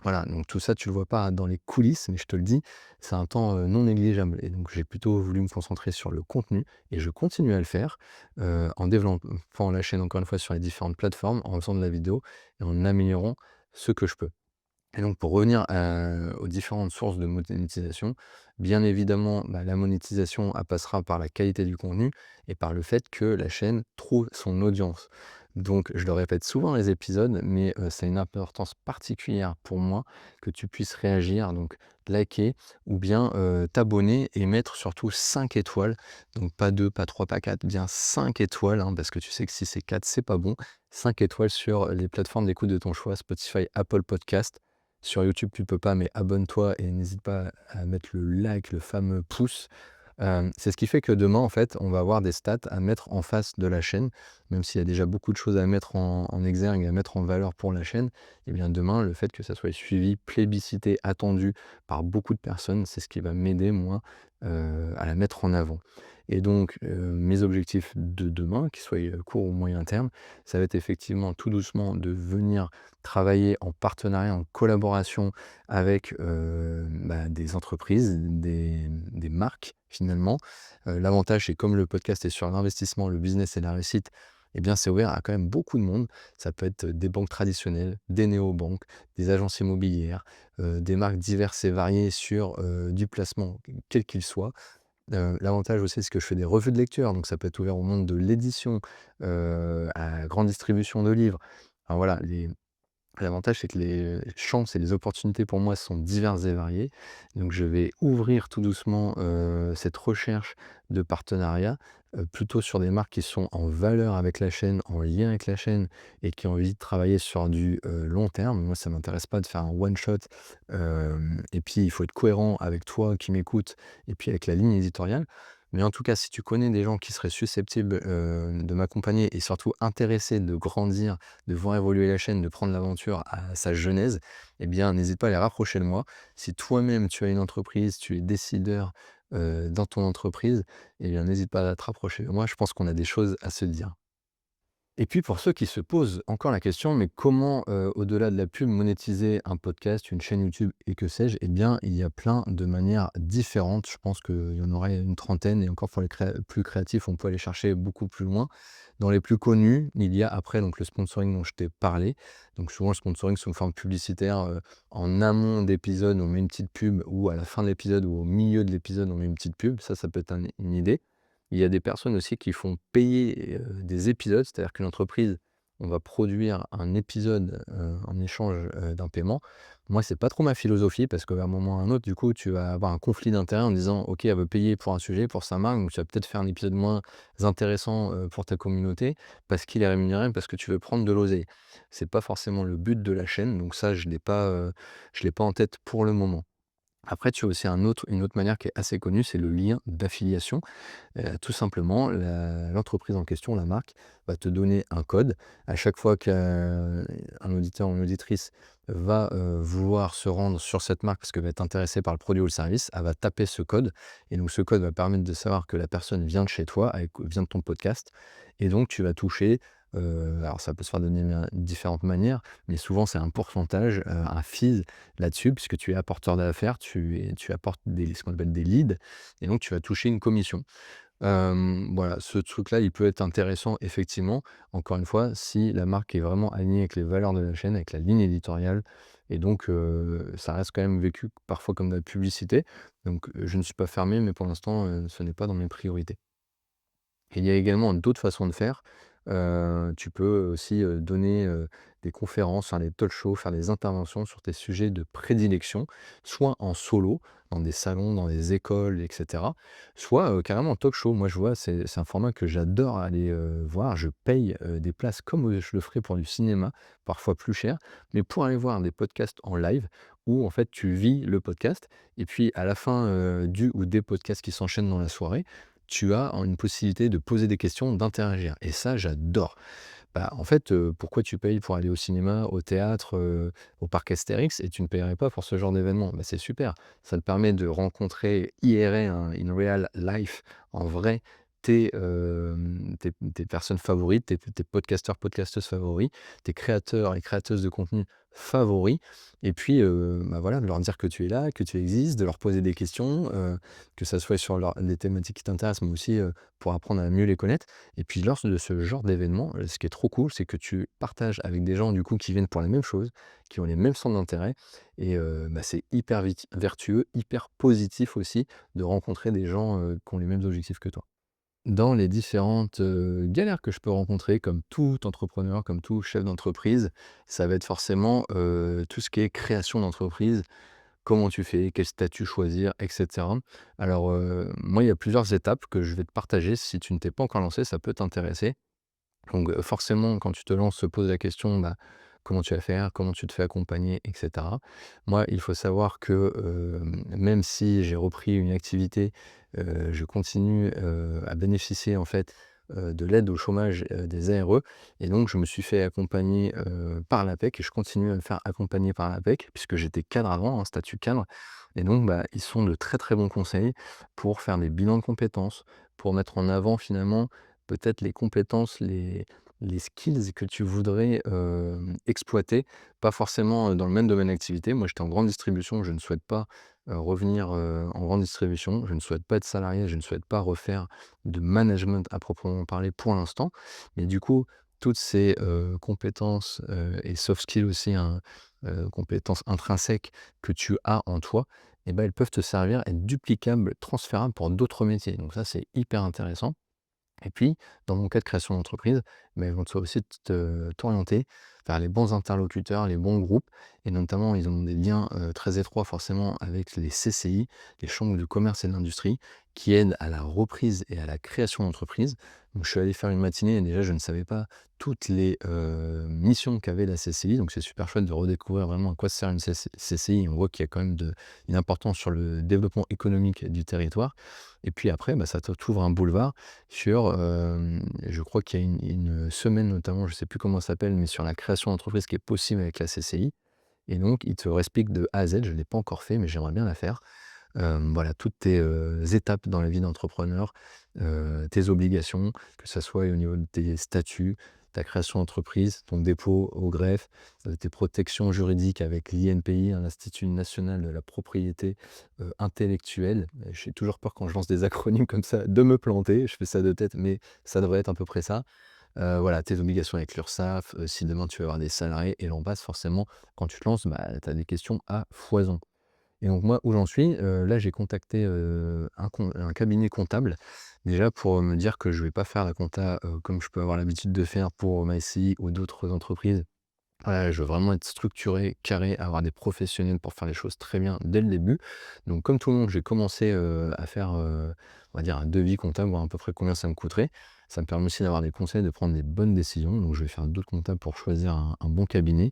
Voilà, donc tout ça, tu le vois pas dans les coulisses, mais je te le dis, c'est un temps, non négligeable et donc j'ai plutôt voulu me concentrer sur le contenu et je continue à le faire, en développant la chaîne encore une fois sur les différentes plateformes, en faisant de la vidéo et en améliorant ce que je peux. Et donc pour revenir, aux différentes sources de monétisation, bien évidemment, bah, la monétisation, elle passera par la qualité du contenu et par le fait que la chaîne trouve son audience. Donc je le répète souvent dans les épisodes, mais ça a une importance particulière pour moi que tu puisses réagir, donc liker ou bien, t'abonner et mettre surtout 5 étoiles. Donc pas 2, pas 3, pas 4, bien 5 étoiles, hein, parce que tu sais que si c'est 4, c'est pas bon. 5 étoiles sur les plateformes d'écoute de ton choix, Spotify, Apple Podcast. Sur YouTube, tu peux pas, mais abonne-toi et n'hésite pas à mettre le like, le fameux pouce. C'est ce qui fait que demain, en fait, on va avoir des stats à mettre en face de la chaîne. Même s'il y a déjà beaucoup de choses à mettre en exergue, à mettre en valeur pour la chaîne, et bien demain, le fait que ça soit suivi, plébiscité, attendu par beaucoup de personnes, c'est ce qui va m'aider, moi, à la mettre en avant. Et donc, mes objectifs de demain, qu'ils soient, court ou moyen terme, ça va être effectivement tout doucement de venir travailler en partenariat, en collaboration avec, bah, des entreprises, des marques finalement. L'avantage, c'est comme le podcast est sur l'investissement, le business et la réussite, eh bien, c'est ouvert à quand même beaucoup de monde. Ça peut être des banques traditionnelles, des néobanques, des agences immobilières, des marques diverses et variées sur, du placement, quel qu'il soit. L'avantage aussi, c'est que je fais des revues de lecture, donc ça peut être ouvert au monde de l'édition, à la grande distribution de livres. Enfin voilà, l'avantage, c'est que les chances et les opportunités pour moi sont diverses et variées. Donc je vais ouvrir tout doucement, cette recherche de partenariat, plutôt sur des marques qui sont en valeur avec la chaîne, en lien avec la chaîne et qui ont envie de travailler sur du, long terme. Moi, ça m'intéresse pas de faire un one shot, et puis il faut être cohérent avec toi qui m'écoutes et puis avec la ligne éditoriale. Mais en tout cas, si tu connais des gens qui seraient susceptibles, de m'accompagner et surtout intéressés de grandir, de voir évoluer la chaîne, de prendre l'aventure à sa genèse, eh bien, n'hésite pas à les rapprocher de moi. Si toi-même tu as une entreprise, tu es décideur, dans ton entreprise, eh bien, n'hésite pas à te rapprocher de moi. Je pense qu'on a des choses à se dire. Et puis pour ceux qui se posent encore la question, mais comment, au-delà de la pub, monétiser un podcast, une chaîne YouTube et que sais-je? Eh bien, il y a plein de manières différentes. Je pense qu'il y en aurait une trentaine et encore pour les plus créatifs, on peut aller chercher beaucoup plus loin. Dans les plus connus, il y a après donc le sponsoring dont je t'ai parlé. Donc souvent le sponsoring sous forme publicitaire, en amont d'épisode, on met une petite pub ou à la fin de l'épisode ou au milieu de l'épisode, on met une petite pub. Ça peut être une idée. Il y a des personnes aussi qui font payer, des épisodes, c'est-à-dire qu'une entreprise, on va produire un épisode, en échange, d'un paiement. Moi, c'est pas trop ma philosophie parce qu'à un moment ou à un autre, du coup, tu vas avoir un conflit d'intérêts en disant: «OK, elle veut payer pour un sujet, pour sa marque, donc tu vas peut-être faire un épisode moins intéressant, pour ta communauté parce qu'il est rémunéré, parce que tu veux prendre de l'oseille». C'est pas forcément le but de la chaîne, donc ça, je l'ai pas en tête pour le moment. Après, tu as aussi une autre manière qui est assez connue, c'est le lien d'affiliation. Tout simplement, l'entreprise en question, la marque, va te donner un code. À chaque fois qu'un auditeur ou une auditrice va, vouloir se rendre sur cette marque parce qu'elle va être intéressée par le produit ou le service, elle va taper ce code et donc ce code va permettre de savoir que la personne vient de chez toi, vient de ton podcast et donc tu vas toucher, alors ça peut se faire de différentes manières, mais souvent c'est un pourcentage, un fees là-dessus puisque tu es apporteur d'affaires, tu apportes ce qu'on appelle des leads et donc tu vas toucher une commission. Voilà, ce truc-là, il peut être intéressant effectivement, encore une fois, si la marque est vraiment alignée avec les valeurs de la chaîne, avec la ligne éditoriale et donc ça reste quand même vécu parfois comme de la publicité. Donc je ne suis pas fermé, mais pour l'instant, ce n'est pas dans mes priorités. Il y a également d'autres façons de faire. Tu peux aussi, donner, des conférences, faire des talk shows, faire des interventions sur tes sujets de prédilection, soit en solo, dans des salons, dans des écoles et cetera, soit, carrément en talk show. Moi, je vois, c'est un format que j'adore aller, voir. Je paye, des places comme, je le ferais pour du cinéma, parfois plus cher, mais pour aller voir des podcasts en live où en fait tu vis le podcast et puis à la fin, du ou des podcasts qui s'enchaînent dans la soirée, tu as une possibilité de poser des questions, d'interagir et ça, j'adore. Bah, en fait, pourquoi tu payes pour aller au cinéma, au théâtre, au parc Astérix et tu ne paierais pas pour ce genre d'événement? Bah, c'est super. Ça te permet de rencontrer IRL, hein, in real life, en vrai, tes personnes favorites, tes podcasteurs, podcasteuses favoris, tes créateurs et créateuses de contenu favoris et puis, bah, voilà, de leur dire que tu es là, que tu existes, de leur poser des questions, que ça soit sur les thématiques qui t'intéressent, mais aussi, pour apprendre à mieux les connaître et puis lors de ce genre d'événement, ce qui est trop cool, c'est que tu partages avec des gens du coup qui viennent pour la même chose, qui ont les mêmes centres d'intérêt et bah, c'est hyper vertueux, hyper positif aussi de rencontrer des gens, qui ont les mêmes objectifs que toi. Dans les différentes, galères que je peux rencontrer comme tout entrepreneur, comme tout chef d'entreprise, ça va être forcément, tout ce qui est création d'entreprise. Comment tu fais? Quel statut choisir? Et cetera. Alors, moi, il y a plusieurs étapes que je vais te partager. Si tu ne t'es pas encore lancé, ça peut t'intéresser. Donc, forcément, quand tu te lances, se pose la question, bah, comment tu vas faire? Comment tu te fais accompagner? Et cetera. Moi, il faut savoir que, même si j'ai repris une activité, je continue, à bénéficier, en fait, de l'aide au chômage, des ARE et donc je me suis fait accompagner, par l'APEC et je continue à me faire accompagner par l'APEC puisque j'étais cadre avant, hein, statut cadre et donc, bah, ils sont de très, très bons conseils pour faire des bilans de compétences, pour mettre en avant, finalement, peut-être les compétences, les skills que tu voudrais, exploiter, pas forcément, dans le même domaine d'activité. Moi, j'étais en grande distribution, je ne souhaite pas, revenir, en grande distribution. Je ne souhaite pas être salarié, je ne souhaite pas refaire de management à proprement parler pour l'instant. Mais du coup, toutes ces, compétences, et soft skills aussi, hein, compétences intrinsèques que tu as en toi et ben elles peuvent te servir, être duplicables, transférables pour d'autres métiers. Donc ça, c'est hyper intéressant. Et puis, dans mon cas de création d'entreprise, ils vont aussi t'orienter vers les bons interlocuteurs, les bons groupes, et notamment, ils ont des liens très étroits forcément avec les CCI, les chambres du commerce et de l'industrie, qui aident à la reprise et à la création d'entreprise. Donc, je suis allé faire une matinée et déjà, je ne savais pas toutes les missions qu'avait la CCI. Donc, c'est super chouette de redécouvrir vraiment à quoi sert une CCI. On voit qu'il y a quand même une importance sur le développement économique du territoire. Et puis après, ça t'ouvre un boulevard sur, je crois qu'il y a une semaine notamment, je ne sais plus comment ça s'appelle, mais sur la création d'entreprise qui est possible avec la CCI. Et donc ils te expliquent de A à Z, je ne l'ai pas encore fait, mais j'aimerais bien la faire. Voilà, toutes tes étapes dans la vie d'entrepreneur, tes obligations, que ça soit au niveau de tes statuts, ta création d'entreprise, ton dépôt au greffe, tes protections juridiques avec l'INPI, un Institut national de la propriété intellectuelle. J'ai toujours peur quand je lance des acronymes comme ça de me planter. Je fais ça de tête, mais ça devrait être à peu près ça. Voilà, tes obligations avec l'URSSAF, si demain tu veux avoir des salariés et j'en passe, forcément, quand tu te lances, tu as des questions à foison. Et donc moi, où j'en suis, là, j'ai contacté, un cabinet comptable, déjà pour me dire que je vais pas faire la compta, comme je peux avoir l'habitude de faire pour ma SCI ou d'autres entreprises. Voilà, je veux vraiment être structuré, carré, avoir des professionnels pour faire les choses très bien dès le début. Donc comme tout le monde, j'ai commencé, à faire, on va dire un devis comptable, voir à peu près combien ça me coûterait. Ça me permet aussi d'avoir des conseils, de prendre des bonnes décisions. Donc je vais faire d'autres comptables pour choisir un bon cabinet.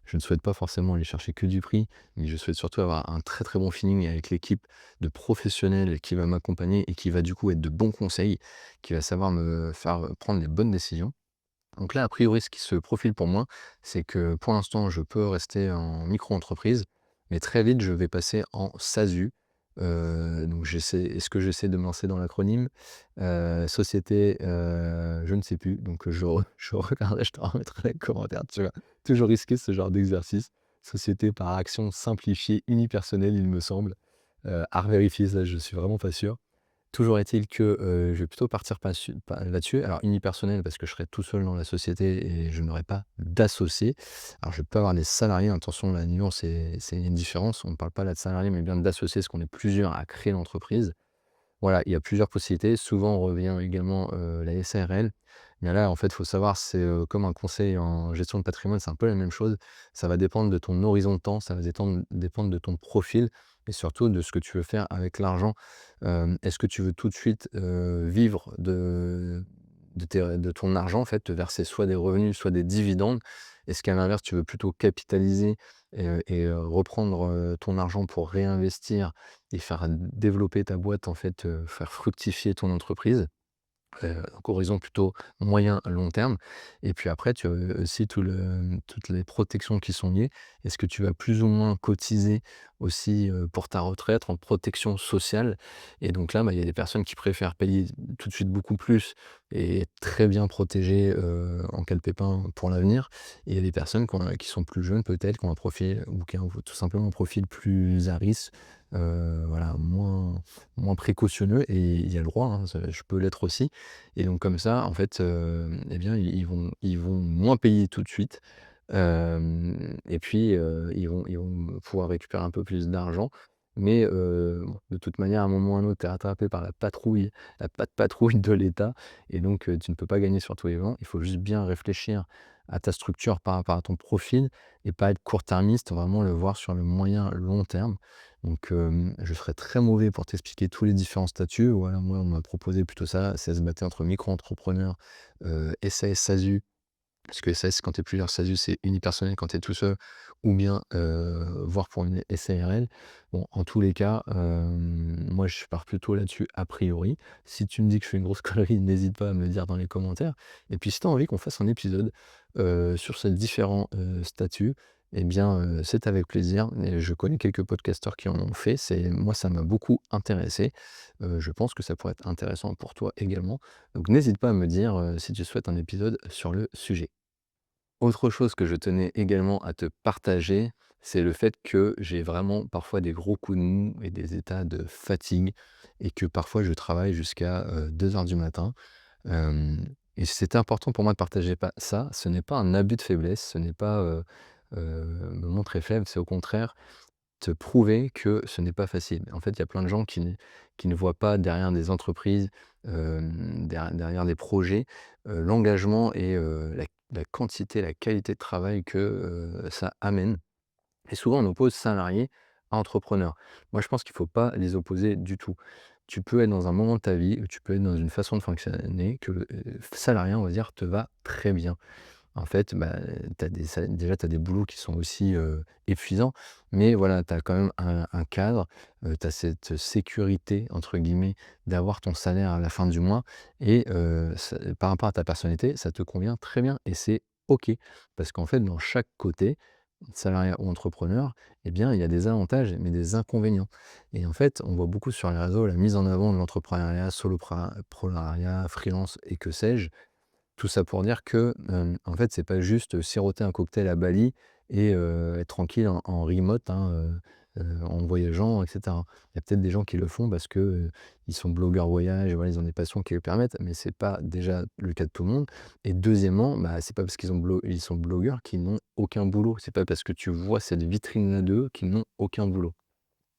Je ne souhaite pas forcément aller chercher que du prix, mais je souhaite surtout avoir un très, très bon feeling avec l'équipe de professionnels qui va m'accompagner et qui va du coup être de bons conseils, qui va savoir me faire, prendre les bonnes décisions. Donc là, a priori, ce qui se profile pour moi, c'est que pour l'instant, je peux rester en micro-entreprise, mais très vite, je vais passer en SASU. Donc est-ce que j'essaie de me lancer dans l'acronyme? Société, je ne sais plus, donc je regarderai, je te remettrai les commentaires, tu vois? Toujours risqué ce genre d'exercice. Société par action simplifiée unipersonnelle, il me semble. À revérifier, ça, je suis vraiment pas sûr. Toujours est-il que, je vais plutôt partir là-dessus. Alors unipersonnel parce que je serai tout seul dans la société et je n'aurai pas d'associés. Alors je peux avoir des salariés, attention la nuance c'est une différence. On ne parle pas là de salariés, mais bien d'associés, parce qu'on est plusieurs à créer l'entreprise. Voilà, il y a plusieurs possibilités. Souvent, on revient également, la SARL. Mais là, en fait, il faut savoir, c'est, comme un conseil en gestion de patrimoine, c'est un peu la même chose. Ça va dépendre de ton horizon de temps, ça va dépendre de ton profil et surtout de ce que tu veux faire avec l'argent. Est-ce que tu veux tout de suite, vivre de ton argent, en fait, te verser soit des revenus, soit des dividendes? Est-ce qu'à l'inverse, tu veux plutôt capitaliser reprendre, ton argent pour réinvestir et faire développer ta boîte, en fait, faire fructifier ton entreprise? Donc horizon plutôt moyen, long terme. Et puis après, tu as aussi toutes les protections qui sont liées. Est-ce que tu vas plus ou moins cotiser aussi, pour ta retraite en protection sociale? Et donc là, il y a des personnes qui préfèrent payer tout de suite beaucoup plus et être très bien protégées, en cas de pépin pour l'avenir. Et il y a des personnes qui sont plus jeunes peut-être, qui ont un profil ou qui ont tout simplement un profil plus à risque, voilà, moins précautionneux, et il y a le droit, hein, je peux l'être aussi. Et donc comme ça, en fait, eh bien, ils vont moins payer tout de suite, et puis, ils vont pouvoir récupérer un peu plus d'argent. Mais, bon, de toute manière, à un moment ou à un autre, tu es rattrapé par la patte patrouille de l'État, et donc, tu ne peux pas gagner sur tous les vents. Il faut juste bien réfléchir à ta structure par rapport à ton profil et pas être court-termiste, vraiment le voir sur le moyen long terme. Donc, je serais très mauvais pour t'expliquer tous les différents statuts. Voilà, moi, on m'a proposé plutôt ça, ça se battait entre micro-entrepreneur, SAS, SASU, parce que SAS, quand tu es plusieurs, SASU, c'est unipersonnel quand tu es tout seul, ou bien, voir pour une SARL. Bon, en tous les cas, moi, je pars plutôt là-dessus a priori. Si tu me dis que je fais une grosse connerie, n'hésite pas à me le dire dans les commentaires. Et puis, si tu as envie qu'on fasse un épisode, sur ces différents, statuts, eh bien, c'est avec plaisir. Et je connais quelques podcasteurs qui en ont fait. Moi, ça m'a beaucoup intéressé. Je pense que ça pourrait être intéressant pour toi également. Donc n'hésite pas à me dire, si tu souhaites un épisode sur le sujet. Autre chose que je tenais également à te partager, c'est le fait que j'ai vraiment parfois des gros coups de mou et des états de fatigue, et que parfois je travaille jusqu'à 2 heures du matin. Hem et c'est important pour moi de partager pas ça. Ce n'est pas un abus de faiblesse, ce n'est pas, me montrer faible, c'est au contraire te prouver que ce n'est pas facile. En fait, il y a plein de gens qui ne voient pas derrière des entreprises, derrière des projets, l'engagement et la quantité, la qualité de travail que, ça amène. Et souvent, on oppose salarié à entrepreneur. Moi, je pense qu'il ne faut pas les opposer du tout. Tu peux être dans un moment de ta vie, où tu peux être dans une façon de fonctionner que, salarié, on va dire, te va très bien. En fait, bah, déjà, tu as des boulots qui sont aussi, épuisants, mais voilà, tu as quand même un cadre, tu as cette «sécurité» entre guillemets d'avoir ton salaire à la fin du mois et ça par rapport à ta personnalité, ça te convient très bien et c'est OK. Parce qu'en fait, dans chaque côté, salariat ou entrepreneur, eh bien, il y a des avantages, mais des inconvénients et en fait, on voit beaucoup sur les réseaux la mise en avant de l'entrepreneuriat, soloprenariat, freelance et que sais-je. Tout ça pour dire que, en fait, c'est pas juste siroter un cocktail à Bali et être tranquille en remote, hein, en voyageant et cetera. Il y a peut-être des gens qui le font parce que, ils sont blogueurs voyage et voilà, ils ont des passions qui le permettent, mais c'est pas déjà le cas de tout le monde et deuxièmement, bah, c'est pas parce ils sont blogueurs qu'ils n'ont aucun boulot. C'est pas parce que tu vois cette vitrine-là d'eux qu'ils n'ont aucun boulot.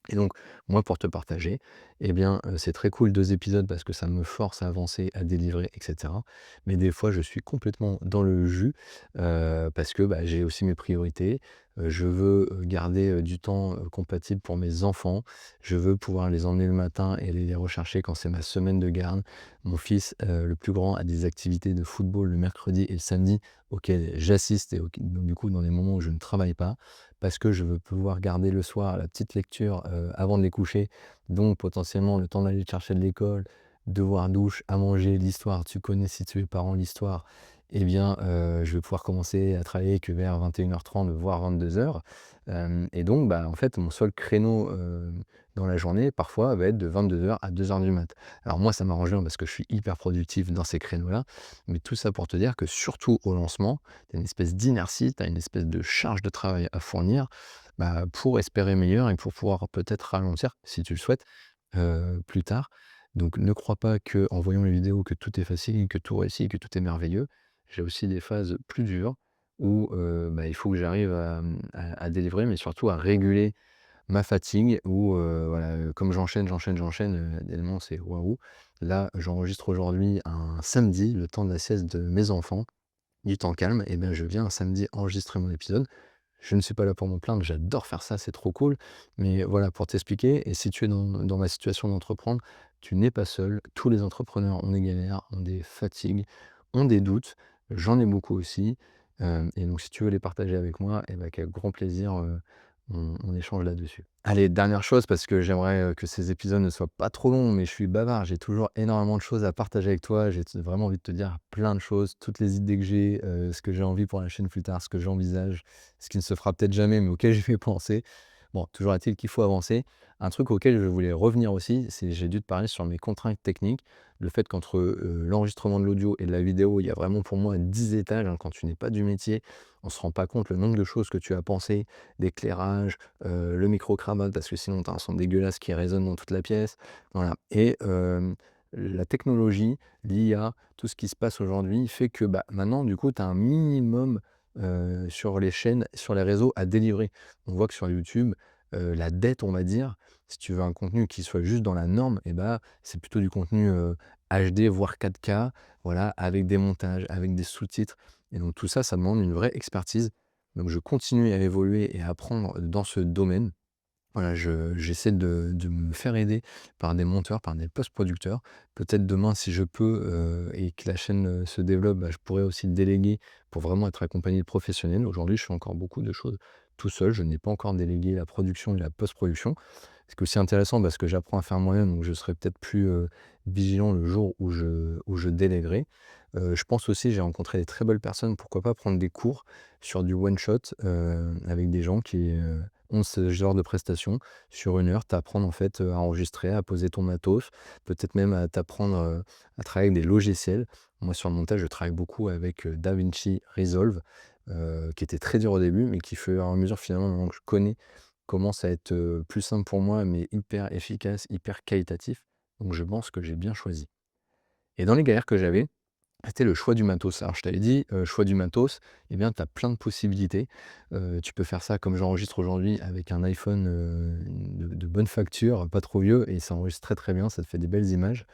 Et donc, moi, pour te partager, eh bien, c'est très cool 2 épisodes parce que ça me force à avancer, à délivrer et cetera. Mais des fois, je suis complètement dans le jus, parce que, bah, j'ai aussi mes priorités. Je veux, garder, du temps, compatible pour mes enfants. Je veux pouvoir les emmener le matin et aller les rechercher quand c'est ma semaine de garde. Mon fils, le plus grand, a des activités de football le mercredi et le samedi auxquelles j'assiste et donc du coup, dans les moments où je ne travaille pas parce que je veux pouvoir garder le soir la petite lecture, avant de les coucher, donc potentiellement le temps d'aller le chercher de l'école, devoir douche, à manger, l'histoire, tu connais si tu es parent l'histoire, eh bien, je vais pouvoir commencer à travailler que vers 21:30 voire 22:00, hem et donc bah, en fait, mon seul créneau, dans la journée, parfois, va être de 22:00 à 2:00 du mat. Alors moi, ça m'arrange bien parce que je suis hyper productif dans ces créneaux-là, mais tout ça pour te dire que surtout au lancement, tu as une espèce d'inertie, tu as une espèce de charge de travail à fournir, bah, pour espérer meilleur et pour pouvoir peut-être ralentir, si tu le souhaites, plus tard. Donc ne crois pas qu'en voyant les vidéos que tout est facile, que tout réussit, que tout est merveilleux. J'ai aussi des phases plus dures où, bah, il faut que j'arrive à délivrer, mais surtout à réguler ma fatigue où, voilà, comme j'enchaîne, tellement c'est waouh. Là, j'enregistre aujourd'hui un samedi, le temps de la sieste de mes enfants, du temps calme et bien je viens un samedi enregistrer mon épisode. Je ne suis pas là pour me plaindre, j'adore faire ça, c'est trop cool. Mais voilà, pour t'expliquer, et si tu es dans ma situation d'entreprendre, tu n'es pas seul. Tous les entrepreneurs ont des galères, ont des fatigues, ont des doutes. J'en ai beaucoup aussi. Et donc, si tu veux les partager avec moi, et ben, avec grand plaisir, on échange là-dessus. Allez, dernière chose, parce que j'aimerais que ces épisodes ne soient pas trop longs, mais je suis bavard, j'ai toujours énormément de choses à partager avec toi. J'ai vraiment envie de te dire plein de choses, toutes les idées que j'ai, ce que j'ai envie pour la chaîne plus tard, ce que j'envisage, ce qui ne se fera peut-être jamais, mais auquel j'ai pensé. Bon, toujours est-il qu'il faut avancer. Un truc auquel je voulais revenir aussi, c'est j'ai dû te parler sur mes contraintes techniques. Le fait qu'entre l'enregistrement de l'audio et de la vidéo, il y a vraiment pour moi 10 étages, hein. Quand tu n'es pas du métier, on ne se rend pas compte le nombre de choses que tu as pensé, d'éclairage, le micro-cravate, parce que sinon tu as un son dégueulasse qui résonne dans toute la pièce. Voilà. Et la technologie, l'IA, tout ce qui se passe aujourd'hui fait que bah, maintenant, du coup, tu as un minimum sur les chaînes, sur les réseaux à délivrer. On voit que sur YouTube, la dette, on va dire, si tu veux un contenu qui soit juste dans la norme, et bah, c'est plutôt du contenu HD, voire 4K, voilà, avec des montages, avec des sous-titres. Et donc tout ça, ça demande une vraie expertise. Donc je continue à évoluer et à apprendre dans ce domaine. Voilà, j'essaie de me faire aider par des monteurs, par des post-producteurs. Peut-être demain, si je peux, et que la chaîne, se développe, bah, je pourrais aussi déléguer pour vraiment être accompagné de professionnels. Aujourd'hui, je fais encore beaucoup de choses tout seul. Je n'ai pas encore délégué la production et la post-production. Ce qui est aussi intéressant parce que j'apprends à faire moi-même, donc je serai peut-être plus, vigilant le jour où je déléguerai. Je pense aussi, j'ai rencontré des très belles personnes, pourquoi pas prendre des cours sur du one shot, avec des gens qui, ont ce genre de prestations. Sur 1 heure, t'apprendre en fait, à enregistrer, à poser ton matos, peut-être même à t'apprendre, à travailler avec des logiciels. Moi, sur le montage, je travaille beaucoup avec, DaVinci Resolve, qui était très dur au début, mais qui, fur et à mesure, finalement, maintenant que je connais, commence à être, plus simple pour moi, mais hyper efficace, hyper qualitatif. Donc je pense que j'ai bien choisi. Et dans les galères que j'avais, c'était le choix du matos. Alors je t'avais dit, choix du matos, eh bien tu as plein de possibilités. Tu peux faire ça comme j'enregistre aujourd'hui avec un iPhone, de bonne facture, pas trop vieux et ça enregistre très, très bien, ça te fait des belles images.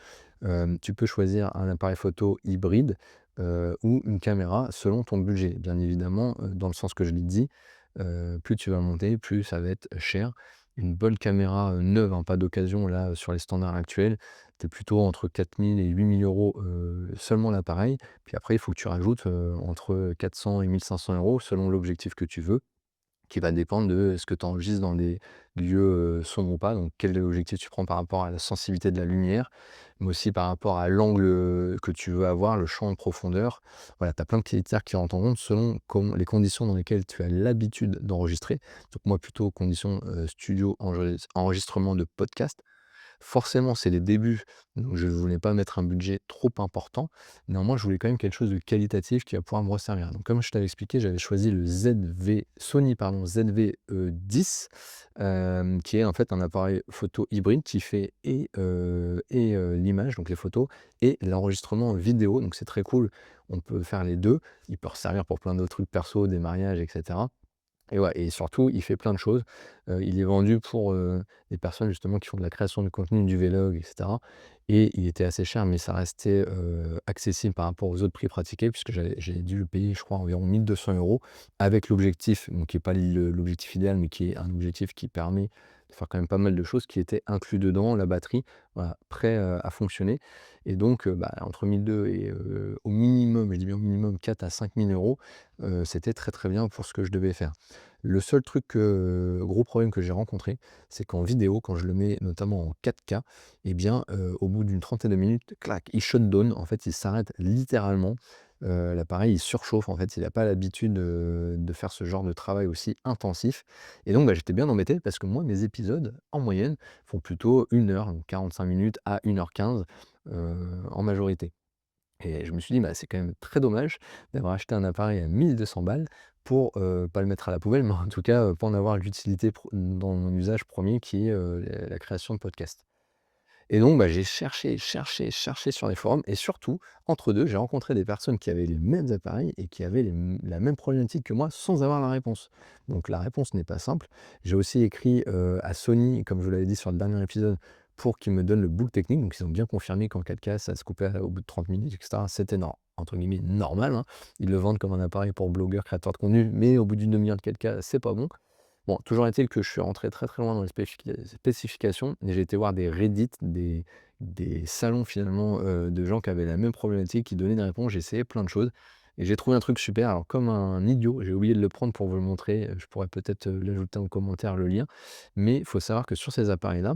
Tu peux choisir un appareil photo hybride, ou une caméra selon ton budget. Bien évidemment, dans le sens que je l'ai dit, plus tu vas monter, plus ça va être cher. Une bonne caméra, neuve, hein, pas d'occasion là, sur les standards actuels, tu es plutôt entre 4 000 et 8 000 €, seulement l'appareil. Puis après, il faut que tu rajoutes, entre 400 et 1 500 € selon l'objectif que tu veux. Qui va dépendre de est-ce que tu enregistres dans des lieux, sombres ou pas, donc quel objectif tu prends par rapport à la sensibilité de la lumière, mais aussi par rapport à l'angle, que tu veux avoir, le champ de profondeur. Voilà, tu as plein de critères qui rentrent en compte selon les conditions dans lesquelles tu as l'habitude d'enregistrer. Donc moi plutôt conditions, studio, enregistrement de podcast. Forcément, c'est les débuts, donc je ne voulais pas mettre un budget trop important. Néanmoins, je voulais quand même quelque chose de qualitatif qui va pouvoir me resservir. Donc comme je t'avais expliqué, j'avais choisi le Sony pardon, ZV-10, qui est en fait un appareil photo hybride qui fait l'image, donc les photos et l'enregistrement vidéo, donc c'est très cool. On peut faire les 2. Il peut resservir pour plein d'autres trucs perso, des mariages et cetera. Et ouais et surtout, il fait plein de choses. Il est vendu pour, des personnes justement qui font de la création de contenu, du vlog et cetera et il était assez cher, mais ça restait, accessible par rapport aux autres prix pratiqués puisque j'ai dû le payer, je crois, environ 1 200 € avec l'objectif, donc qui est pas l'objectif idéal, mais qui est un objectif qui permet de faire quand même pas mal de choses, qui était inclus dedans, la batterie, voilà, prêt, à fonctionner et donc bah, entre 1 200 et au minimum, je dis bien au minimum 4 à 5 000 €, c'était très, très bien pour ce que je devais faire. Le seul truc, gros problème que j'ai rencontré, c'est qu'en vidéo, quand je le mets notamment en 4K, et bien, au bout d'une trentaine de minutes, clac, il shut down. En fait, il s'arrête littéralement. L'appareil, il surchauffe, en fait, il a pas l'habitude, de faire ce genre de travail aussi intensif et donc bah, j'étais bien embêté parce que moi, mes épisodes, en moyenne, font plutôt 1 heure, donc 45 minutes à 1 h 15, en majorité. Et je me suis dit: «Bah, c'est quand même très dommage d'avoir acheté un appareil à 1 200 balles pour, pas le mettre à la poubelle, mais en tout cas, pas en avoir l'utilité dans mon usage premier qui est, la création de podcasts». Et donc, bah, j'ai cherché, cherché, cherché sur les forums et surtout, entre 2 j'ai rencontré des personnes qui avaient les mêmes appareils et qui avaient la même problématique que moi sans avoir la réponse. Donc la réponse n'est pas simple. J'ai aussi écrit, à Sony, comme je vous l'avais dit sur le dernier épisode, pour qu'ils me donnent le book technique. Donc ils ont bien confirmé qu'en 4K, ça se coupait au bout de 30 minutes et cetera. C'était entre guillemets «normal», hein. Ils le vendent comme un appareil pour blogueurs, créateurs de contenu, mais au bout d'une demi heure de 4K, c'est pas bon. Bon, toujours est-il que je suis rentré très, très loin dans les spécifications et j'ai été voir des Reddit, des salons finalement, de gens qui avaient la même problématique, qui donnaient des réponses. J'ai essayé plein de choses et j'ai trouvé un truc super. Alors comme un idiot, j'ai oublié de le prendre pour vous le montrer, je pourrais peut-être, l'ajouter en commentaire le lien. Mais il faut savoir que sur ces appareils-là,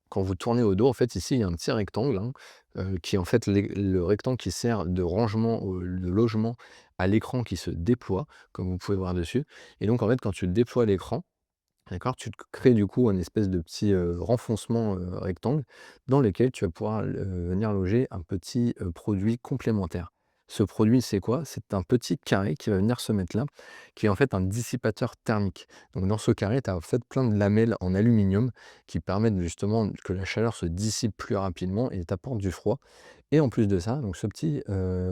quand vous tournez au dos, en fait, ici, il y a un petit rectangle, hein, qui est en fait le rectangle qui sert de rangement, de logement à l'écran qui se déploie, comme vous pouvez voir dessus et donc en fait, quand tu déploies l'écran, d'accord, tu te crées du coup un espèce de petit, renfoncement, rectangle dans lequel tu vas pouvoir venir loger un petit, produit complémentaire. Ce produit, c'est quoi? C'est un petit carré qui va venir se mettre là, qui est en fait un dissipateur thermique. Donc dans ce carré, tu as en fait plein de lamelles en aluminium qui permettent justement que la chaleur se dissipe plus rapidement et t'apporte du froid et en plus de ça, donc ce petit,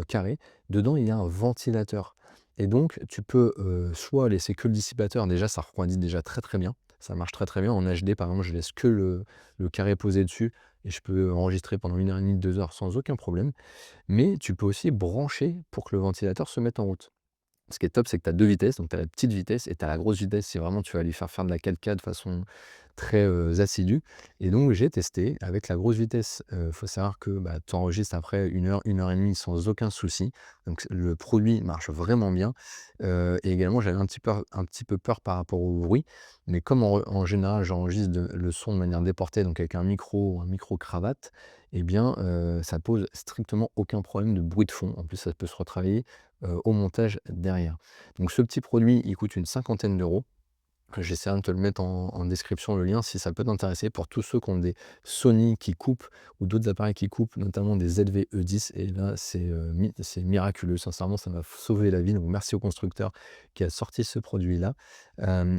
carré, dedans, il y a un ventilateur et donc tu peux, soit laisser que le dissipateur, déjà ça refroidit déjà très, très bien. Ça marche très, très bien. En HD, par exemple, je laisse que le carré posé dessus et je peux enregistrer pendant 1 h 30, 2 heures sans aucun problème. Mais tu peux aussi brancher pour que le ventilateur se mette en route. Ce qui est top, c'est que tu as 2 vitesses, donc tu as la petite vitesse et tu as la grosse vitesse si vraiment tu vas aller faire de la 4K de façon très, assidue et donc j'ai testé avec la grosse vitesse, faut savoir que, bah, tu enregistres après 1 heure, 1 h 30 sans aucun souci, donc le produit marche vraiment bien, et également j'avais un petit peu peur par rapport au bruit, mais comme en général j'enregistre le son de manière déportée, donc avec un micro ou un micro cravate et bien, ça pose strictement aucun problème de bruit de fond. En plus, ça peut se retravailler au montage derrière. Donc ce petit produit, il coûte une cinquantaine d'euros. J'essaierai de te le mettre en description, le lien, si ça peut t'intéresser pour tous ceux qui ont des Sony qui coupent ou d'autres appareils qui coupent, notamment des ZV-E10 et là, c'est miraculeux. Sincèrement, ça m'a sauvé la vie, donc merci au constructeur qui a sorti ce produit-là.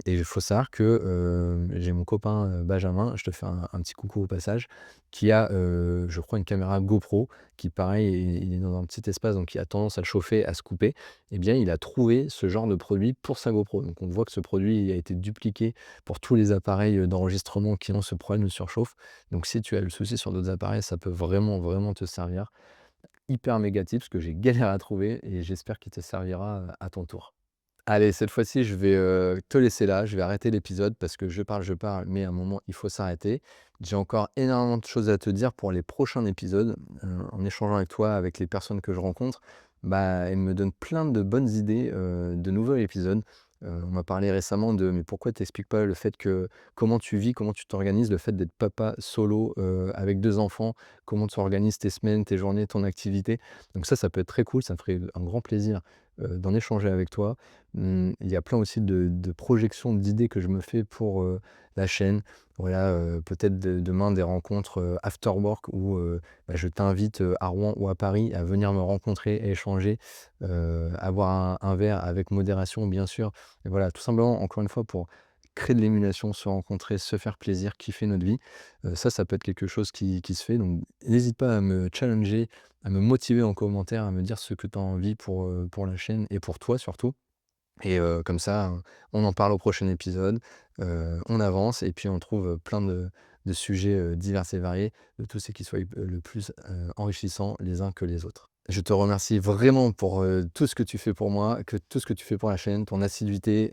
Et il faut savoir que, j'ai mon copain, Benjamin, je te fais un petit coucou au passage, qui a, je crois une caméra GoPro qui pareil, il est dans un petit espace, donc il a tendance à le chauffer, à se couper. Eh bien, il a trouvé ce genre de produit pour sa GoPro. Donc on voit que ce produit a été dupliqué pour tous les appareils, d'enregistrement qui ont ce problème de surchauffe. Donc si tu as le souci sur d'autres appareils, ça peut vraiment, vraiment te servir. Hyper méga tips que j'ai galéré à trouver et j'espère qu'il te servira, à ton tour. Allez, cette fois-ci, je vais, te laisser là, je vais arrêter l'épisode parce que je parle, mais à un moment, il faut s'arrêter. J'ai encore énormément de choses à te dire pour les prochains épisodes, en échangeant avec toi, avec les personnes que je rencontre, bah, elles me donnent plein de bonnes idées, de nouveaux épisodes. On m'a parlé récemment de: «Mais pourquoi tu expliques pas le fait que comment tu vis, comment tu t'organises, le fait d'être papa solo, avec 2 enfants, comment tu organises tes semaines, tes journées, ton activité?» Donc ça peut être très cool, ça me ferait un grand plaisir, d'en échanger avec toi. Il y a plein aussi de projections, d'idées que je me fais pour, la chaîne. Voilà, peut-être demain des rencontres, after work où, bah, je t'invite, à Rouen ou à Paris à venir me rencontrer et échanger, avoir un verre avec modération bien sûr. Et voilà, tout simplement, encore une fois, pour créer de l'émulation, se rencontrer, se faire plaisir, kiffer notre vie. Ça peut être quelque chose qui se fait, donc n'hésite pas à me challenger, à me motiver en commentaire, à me dire ce que tu as envie pour la chaîne et pour toi surtout. Et comme ça, on en parle au prochain épisode, on avance et puis on trouve, plein de sujets, divers et variés, de tout ce qui soit le plus, enrichissant les uns que les autres. Je te remercie vraiment pour, tout ce que tu fais pour moi, tout ce que tu fais pour la chaîne, ton assiduité,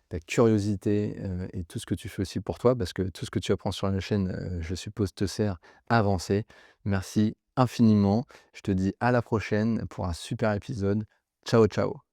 ta curiosité, et tout ce que tu fais aussi pour toi, parce que tout ce que tu apprends sur la chaîne, je suppose te sert à avancer. Merci infiniment. Je te dis à la prochaine pour un super épisode. Ciao, ciao.